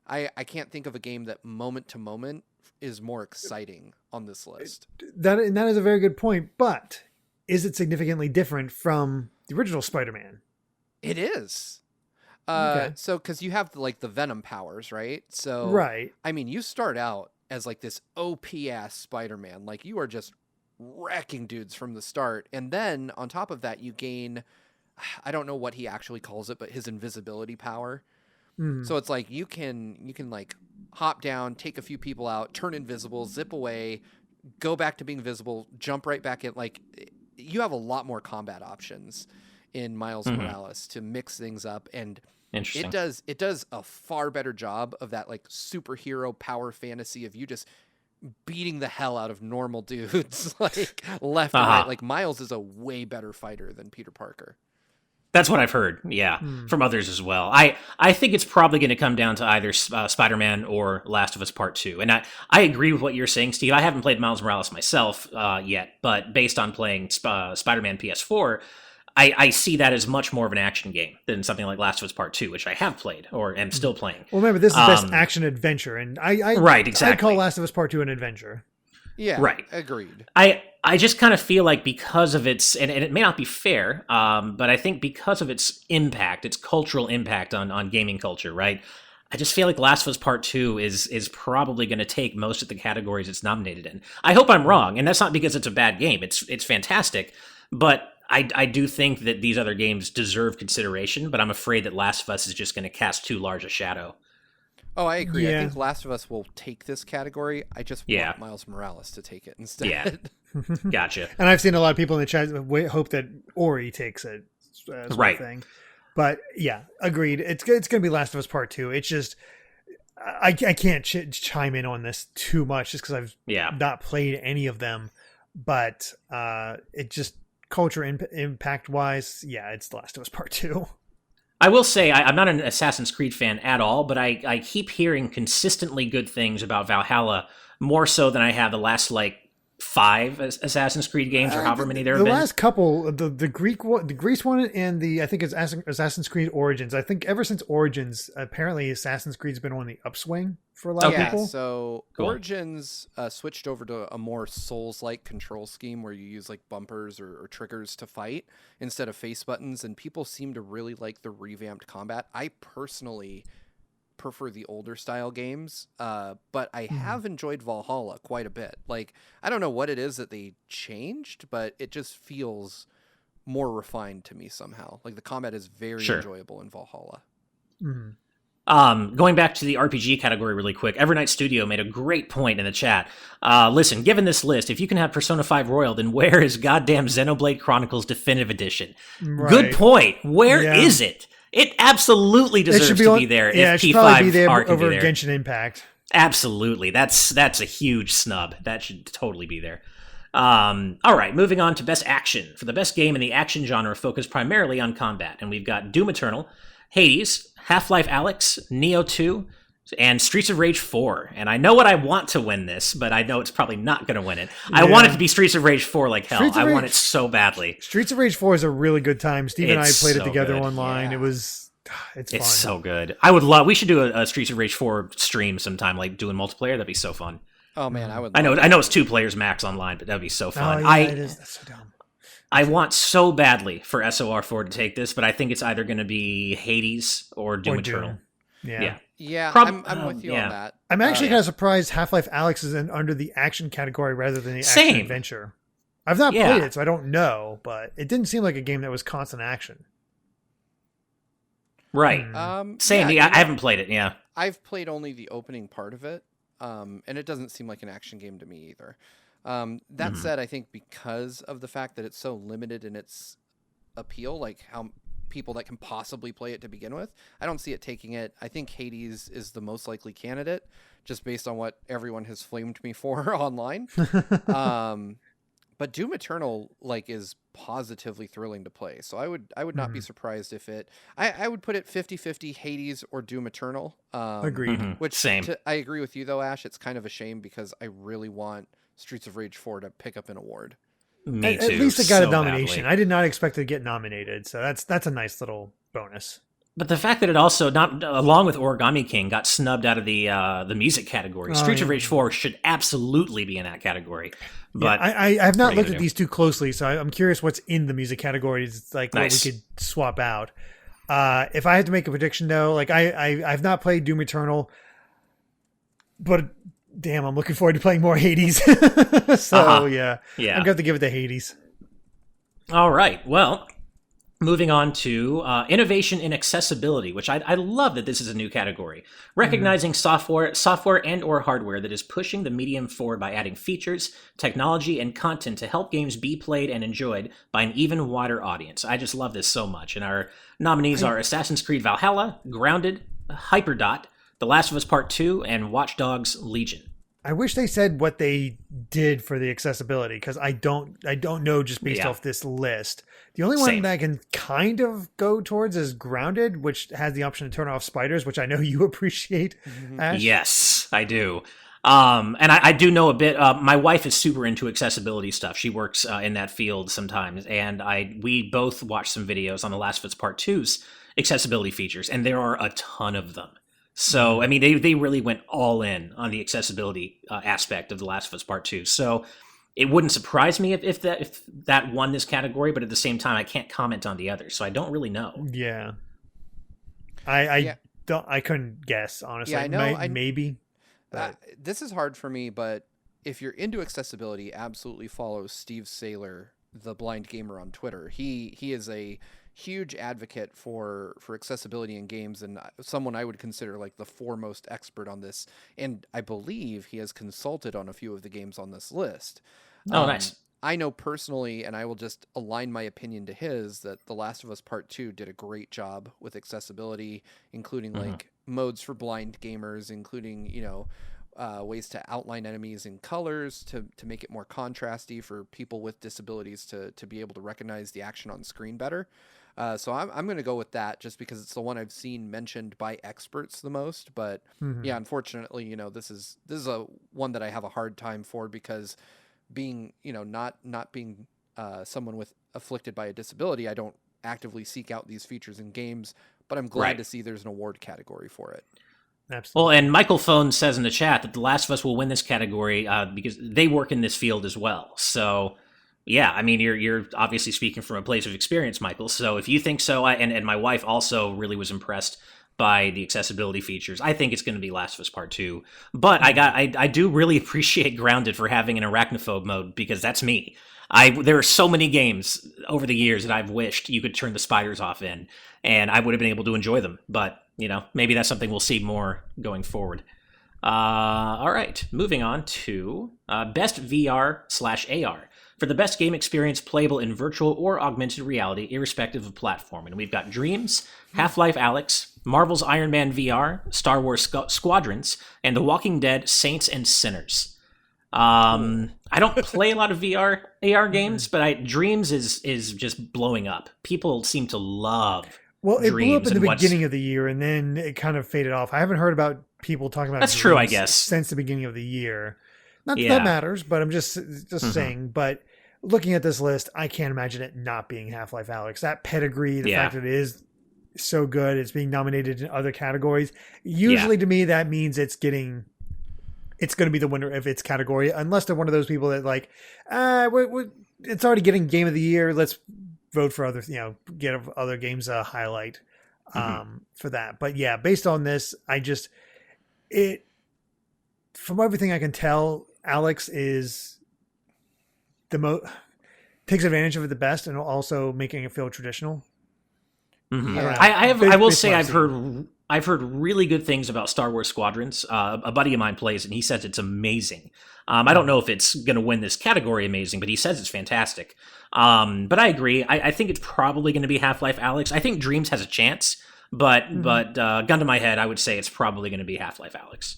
I can't think of a game that moment to moment is more exciting on this list. That is a very good point, but is it significantly different from the original Spider-Man? It is. Okay. So, because you have like the Venom powers, right? So, right. I mean, you start out as like this OP-ass Spider-Man. Like you are just wrecking dudes from the start. And then on top of that, you gain, I don't know what he actually calls it, but his invisibility power. So it's like you can like hop down, take a few people out, turn invisible, zip away, go back to being visible, jump right back in. Like you have a lot more combat options in Miles Morales to mix things up, and it does a far better job of that like superhero power fantasy of you just beating the hell out of normal dudes like left and right. Like Miles is a way better fighter than Peter Parker. That's what I've heard, from others as well. I think it's probably going to come down to either Spider-Man or Last of Us Part 2. And I agree with what you're saying, Steve. I haven't played Miles Morales myself yet, but based on playing Spider-Man PS4, I see that as much more of an action game than something like Last of Us Part 2, which I have played or am still playing. Well, remember, this is best action adventure, and right, exactly. I call Last of Us Part 2 an adventure. Yeah, right. Agreed. I just kind of feel like because of its, and it may not be fair, but I think because of its impact, its cultural impact on gaming culture, right? I just feel like Last of Us Part 2 is probably going to take most of the categories it's nominated in. I hope I'm wrong, and that's not because it's a bad game. It's fantastic, but I do think that these other games deserve consideration, but I'm afraid that Last of Us is just going to cast too large a shadow. Oh, I agree. Yeah. I think Last of Us will take this category. I just want Miles Morales to take it instead. Yeah. Gotcha. And I've seen a lot of people in the chat hope that Ori takes it. Right. Thing. But yeah, agreed. It's going to be Last of Us Part 2. It's just, I can't chime in on this too much just because I've not played any of them. But it just, culture impact wise, it's Last of Us Part 2. I will say I'm not an Assassin's Creed fan at all, but I keep hearing consistently good things about Valhalla, more so than I have the last like 5 Assassin's Creed games or however many there have The been. last couple, the Greece one, and I think it's Assassin's Creed Origins. I think ever since Origins, apparently Assassin's Creed's been on the upswing for a lot of people. So Cool. Origins switched over to a more Souls-like control scheme where you use like bumpers or triggers to fight instead of face buttons, and people seem to really like the revamped combat. I personally prefer the older style games, but I have enjoyed Valhalla quite a bit. Like, I don't know what it is that they changed, but it just feels more refined to me somehow. Like, the combat is very enjoyable in Valhalla. Going back to the RPG category really quick, Evernight Studio made a great point in the chat. Listen, given this list, if you can have Persona 5 Royal, then where is goddamn Xenoblade Chronicles Definitive Edition? Right. Good point. Where is it? It absolutely deserves to be there. Yeah, if it should P5 probably be there R can over be there. Genshin Impact. Absolutely. That's a huge snub. That should totally be there. All right, moving on to Best Action. For the best game in the action genre focused primarily on combat. And we've got Doom Eternal, Hades, Half-Life Alyx, Neo 2, and Streets of Rage 4. And I know what I want to win this, but I know it's probably not going to win it. I want it to be Streets of Rage 4 like hell. I want it so badly. Streets of Rage 4 is a really good time. Steve and I played it together good. online. Yeah. It's fun. It's so good. I would love. We should do a Streets of Rage 4 stream sometime, like doing multiplayer. That'd be so fun. Oh man, I would. I know it's 2 players max online, but that'd be so fun. It is. That's so dumb. I want so badly for SOR4 to take this, but I think it's either going to be Hades or Doom Eternal. Yeah. Yeah, I'm with you on that. I'm actually kind of surprised Half-Life Alyx is under the action category rather than the action adventure. I've not played it, so I don't know, but it didn't seem like a game that was constant action. Right. Same. I haven't played it. Yeah. I've played only the opening part of it, and it doesn't seem like an action game to me either. That said, I think because of the fact that it's so limited in its appeal, like how people that can possibly play it to begin with, I don't see it taking it. I think Hades is the most likely candidate, just based on what everyone has flamed me for online. But Doom Eternal is positively thrilling to play. So I would not be surprised if I would put it 50-50 Hades or Doom Eternal. Agreed. Which Same. I agree with you though, Ash. It's kind of a shame because I really want Streets of Rage 4 to pick up an award. Me too. At least it got so a nomination. badly. I did not expect it to get nominated, so that's a nice little bonus. But the fact that it also, not along with Origami King, got snubbed out of the music category. Streets of Rage 4 should absolutely be in that category. But I have not looked at these too closely, so I'm curious what's in the music categories, what we could swap out. If I had to make a prediction, though, I've not played Doom Eternal, but damn, I'm looking forward to playing more Hades. So yeah, I'm gonna have to give it to Hades. All right, well. Moving on to innovation in accessibility, which I love that this is a new category. Recognizing software and or hardware that is pushing the medium forward by adding features, technology, and content to help games be played and enjoyed by an even wider audience. I just love this so much. And our nominees are Assassin's Creed Valhalla, Grounded, Hyperdot, The Last of Us Part 2, and Watch Dogs Legion. I wish they said what they did for the accessibility, because I don't know just based off this list. The only one that I can kind of go towards is Grounded, which has the option to turn off spiders, which I know you appreciate, Ash. Yes, I do. And I do know a bit. My wife is super into accessibility stuff. She works in that field sometimes, and we both watched some videos on The Last of Us Part 2's accessibility features, and there are a ton of them. So, I mean, they really went all in on the accessibility aspect of The Last of Us Part 2. So it wouldn't surprise me if that won this category, but at the same time, I can't comment on the others, so I don't really know. Yeah. I couldn't guess, honestly. Yeah, I know. Maybe. But This is hard for me, but if you're into accessibility, absolutely follow Steve Saylor, the blind gamer on Twitter. He is a huge advocate for accessibility in games, and someone I would consider the foremost expert on this, and I believe he has consulted on a few of the games on this list. Oh, nice. I know personally, and I will just align my opinion to his, that The Last of Us Part 2 did a great job with accessibility, including modes for blind gamers, including ways to outline enemies in colors to make it more contrasty for people with disabilities to be able to recognize the action on screen better. So I'm going to go with that just because it's the one I've seen mentioned by experts the most. But yeah, unfortunately, you know, this is a one that I have a hard time for because being, you know, not being someone with afflicted by a disability, I don't actively seek out these features in games, but I'm glad to see there's an award category for it. Absolutely. Well, and Michael Phone says in the chat that The Last of Us will win this category because they work in this field as well. So, yeah, I mean, you're obviously speaking from a place of experience, Michael. So if you think so, and my wife also really was impressed by the accessibility features, I think it's going to be Last of Us Part 2. But I do really appreciate Grounded for having an arachnophobe mode because that's me. There are so many games over the years that I've wished you could turn the spiders off in, and I would have been able to enjoy them. But, you know, maybe that's something we'll see more going forward. All right, moving on to Best VR/AR. For the best game experience playable in virtual or augmented reality, irrespective of platform. And we've got Dreams, Half-Life Alyx, Marvel's Iron Man VR, Star Wars Squadrons, and The Walking Dead Saints and Sinners. I don't play a lot of VR, AR games, but Dreams is just blowing up. People seem to love it blew up Dreams in the beginning of the year, and then it kind of faded off. I haven't heard about people talking about That's Dreams true, I guess. since the beginning of the year. Not that that matters, but I'm just saying. But looking at this list, I can't imagine it not being Half-Life Alyx. That pedigree, the fact that it is so good, it's being nominated in other categories. Usually, to me, that means it's going to be the winner of its category, unless they're one of those people that like, it's already getting Game of the Year. Let's vote for other, get other games a highlight for that. But yeah, based on this, from everything I can tell, Alyx is takes advantage of it the best, and also making it feel traditional. I will say I've heard really good things about Star Wars Squadrons. A buddy of mine plays, and he says it's amazing. I don't know if it's going to win this category amazing, but he says it's fantastic. But I agree. I think it's probably going to be Half-Life Alyx. I think Dreams has a chance, but gun to my head, I would say it's probably going to be Half-Life Alyx.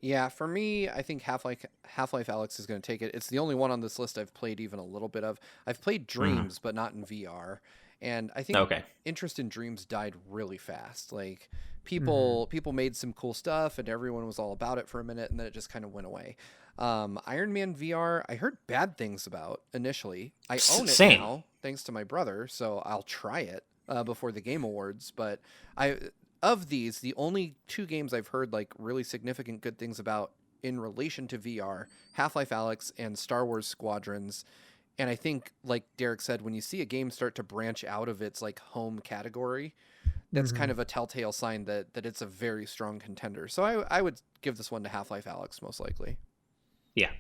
Yeah, for me, I think Half-Life Alyx is going to take it. It's the only one on this list I've played even a little bit of. I've played Dreams, but not in VR. And I think interest in Dreams died really fast. Like people made some cool stuff, and everyone was all about it for a minute, and then it just kind of went away. Iron Man VR, I heard bad things about initially. I own it now, thanks to my brother, so I'll try it before the Game Awards. But of these, the only two games I've heard like really significant good things about in relation to VR, Half-Life Alyx and Star Wars Squadrons. And I think, like Derrick said, when you see a game start to branch out of its like home category, that's kind of a telltale sign that it's a very strong contender. So I would give this one to Half-Life Alyx most likely. Yeah.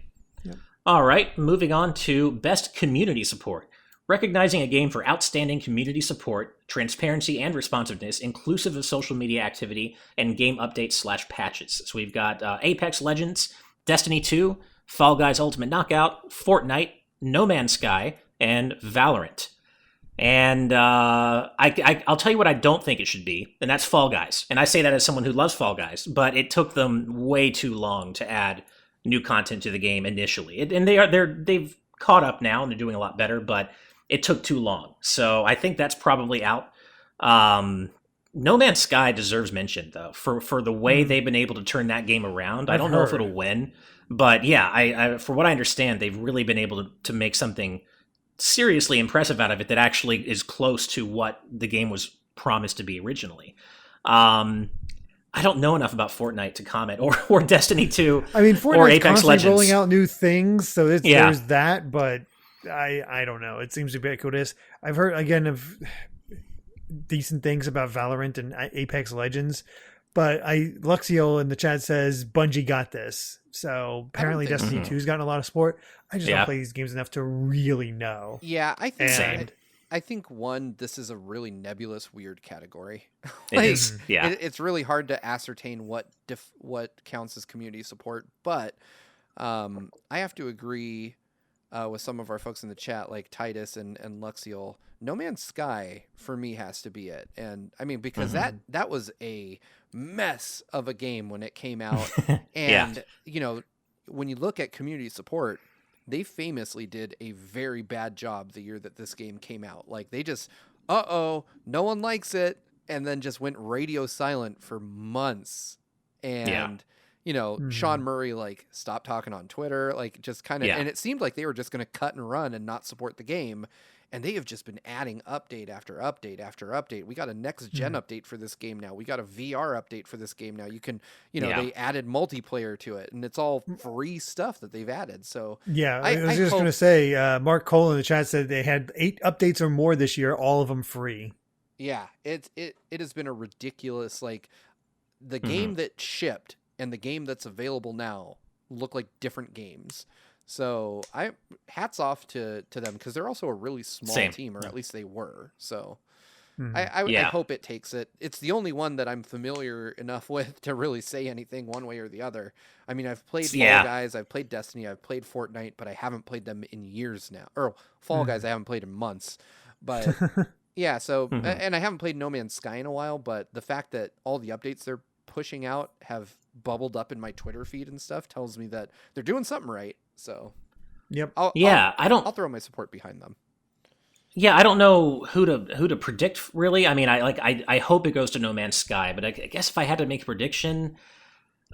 All right, moving on to Best Community Support. Recognizing a game for outstanding community support, transparency, and responsiveness, inclusive of social media activity and game updates/patches. So we've got Apex Legends, Destiny 2, Fall Guys Ultimate Knockout, Fortnite, No Man's Sky, and Valorant. And I'll tell you what I don't think it should be, and that's Fall Guys. And I say that as someone who loves Fall Guys, but it took them way too long to add new content to the game initially. And they've caught up now, and they're doing a lot better, but it took too long. So I think that's probably out. No Man's Sky deserves mention, though, for the way they've been able to turn that game around. I don't know if it'll win, but yeah, I for what I understand, they've really been able to make something seriously impressive out of it that actually is close to what the game was promised to be originally. I don't know enough about Fortnite to comment, or Destiny 2, I mean, Fortnite's or Apex constantly Legends. rolling out new things, so there's that, but I don't know. It seems ubiquitous. I've heard, again, of decent things about Valorant and Apex Legends, but Luxio in the chat says Bungie got this. So apparently Destiny 2's gotten a lot of support. I just don't play these games enough to really know. Yeah, I think I think this is a really nebulous, weird category. Like, it is. Yeah, it's really hard to ascertain what counts as community support. But I have to agree. with some of our folks in the chat, like Titus and Luxiel. No Man's Sky for me has to be it, and I mean because that was a mess of a game when it came out, and you know, when you look at community support, they famously did a very bad job the year that this game came out. Like they just, no one likes it, and then just went radio silent for months, and. You know, Sean Murray, like, stopped talking on Twitter, like, just kind of, and it seemed like they were just going to cut and run and not support the game. And they have just been adding update after update after update. We got a next gen update for this game now. We got a VR update for this game now. You can, you know, they added multiplayer to it, and it's all free stuff that they've added. So, I was just going to say, Mark Cole in the chat said they had 8 updates or more this year, all of them free. Yeah, it has been a ridiculous, like, the game that shipped and the game that's available now look like different games. So hats off to them, because they're also a really small team, or at least they were. So I hope it takes it. It's the only one that I'm familiar enough with to really say anything one way or the other. I mean, I've played Fall Guys, I've played Destiny, I've played Fortnite, but I haven't played them in years now. Or Fall Guys I haven't played in months. But yeah, so and I haven't played No Man's Sky in a while, but the fact that all the updates they're pushing out have bubbled up in my Twitter feed and stuff tells me that they're doing something right. So, I'll throw my support behind them. Yeah, I don't know who to predict really. I mean, I hope it goes to No Man's Sky, but I guess if I had to make a prediction,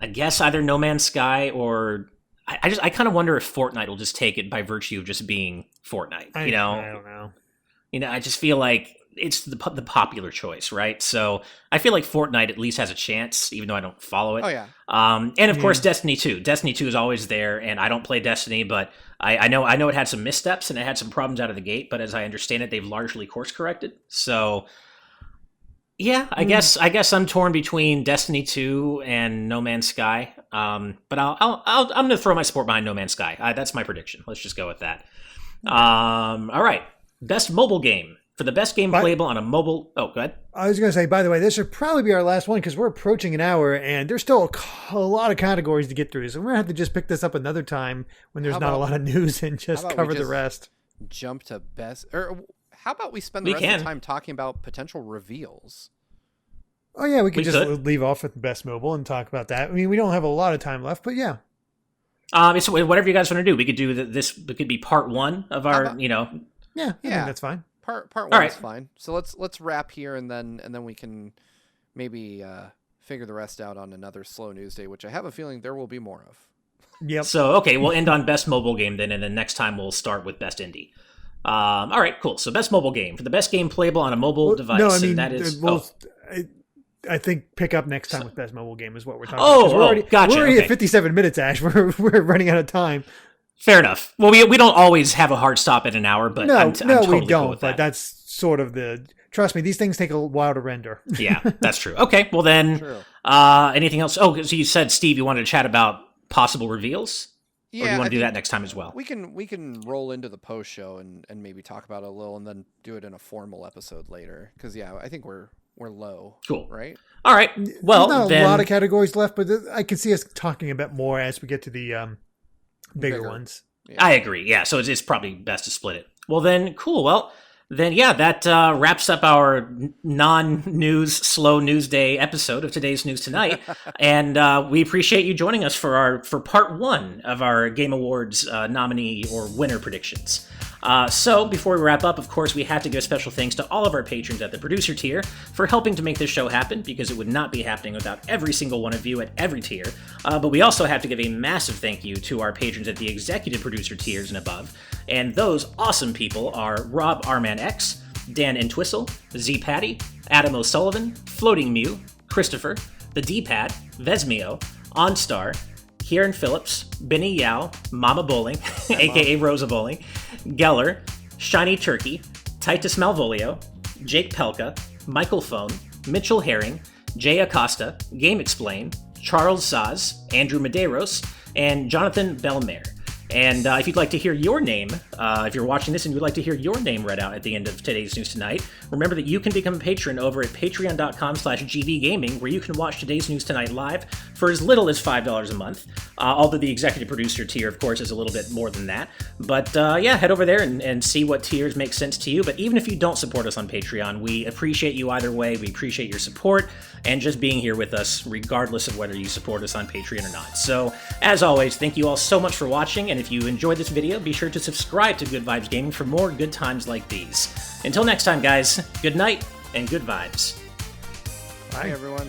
I guess either No Man's Sky or I kind of wonder if Fortnite will just take it by virtue of just being Fortnite. I don't know. You know, I just feel like it's the popular choice, right? So I feel like Fortnite at least has a chance, even though I don't follow it. Oh yeah. And of course Destiny 2. Destiny 2 is always there, and I don't play Destiny, but I know it had some missteps and it had some problems out of the gate, but as I understand it, they've largely course corrected. So yeah, I guess I'm torn between Destiny 2 and No Man's Sky. But I'm going to throw my support behind No Man's Sky. That's my prediction. Let's just go with that. All right. Best mobile game. For the best game playable on a mobile... Oh, go ahead. I was going to say, by the way, this should probably be our last one because we're approaching an hour and there's still a lot of categories to get through. So we're going to have to just pick this up another time when there's not a lot of news and just cover the rest. Jump to best... Or how about we spend the rest of the time talking about potential reveals? Oh, yeah, we could leave off with best mobile and talk about that. I mean, we don't have a lot of time left, but yeah. So whatever you guys want to do. We could do this. It could be part 1 of our, Yeah, I think that's fine. Part 1 is fine. So let's wrap here and then we can maybe figure the rest out on another slow news day, which I have a feeling there will be more of. Yep. So okay, we'll end on best mobile game then, and then next time we'll start with best indie. All right, cool. So best mobile game. For the best game playable on a mobile device. No, I mean, and that is I think pick up next time with best mobile game is what we're talking about. Gotcha. We're already at 57 minutes, Ash. We're running out of time. Fair enough. Well, we don't always have a hard stop at an hour, but I'm totally we don't. Cool with but that's sort of the. Trust me, these things take a while to render. Yeah, that's true. Okay, well then, anything else? Oh, so you said, Steve, you wanted to chat about possible reveals. Yeah, or do you want to do that next time as well? We can roll into the post show and maybe talk about it a little, and then do it in a formal episode later. Because I think we're low. Cool. Right. All right. Well, there's not a lot of categories left, but I can see us talking a bit more as we get to the bigger ones. Yeah. I agree. Yeah. So it's probably best to split it. Well, then, cool. Well, then, yeah, that wraps up our non-news, slow news day episode of Today's News Tonight. And we appreciate you joining us for part 1 of our Game Awards nominee or winner predictions. So before we wrap up, of course, we have to give special thanks to all of our patrons at the producer tier for helping to make this show happen, because it would not be happening without every single one of you at every tier. But we also have to give a massive thank you to our patrons at the executive producer tiers and above. And those awesome people are Rob Arman X, Dan Entwistle, Z Patty, Adam O'Sullivan, Floating Mew, Christopher, The D-Pad, Vesmio, OnStar, Kieran Phillips, Benny Yao, Mama Bowling, aka Rosa Bowling, Geller, Shiny Turkey, Titus Malvolio, Jake Pelka, Michael Phone, Mitchell Herring, Jay Acosta, Game Explain, Charles Saz, Andrew Medeiros, and Jonathan Belmer. And if you'd like to hear your name, if you're watching this and you'd like to hear your name read out at the end of Today's News Tonight, remember that you can become a patron over at patreon.com/gvgaming, where you can watch Today's News Tonight live for as little as $5 a month. Although the executive producer tier, of course, is a little bit more than that. But yeah, head over there and see what tiers make sense to you. But even if you don't support us on Patreon, we appreciate you either way. We appreciate your support and just being here with us, regardless of whether you support us on Patreon or not. So, as always, thank you all so much for watching, and if you enjoyed this video, be sure to subscribe to Good Vibes Gaming for more good times like these. Until next time, guys, good night and good vibes. Bye, everyone.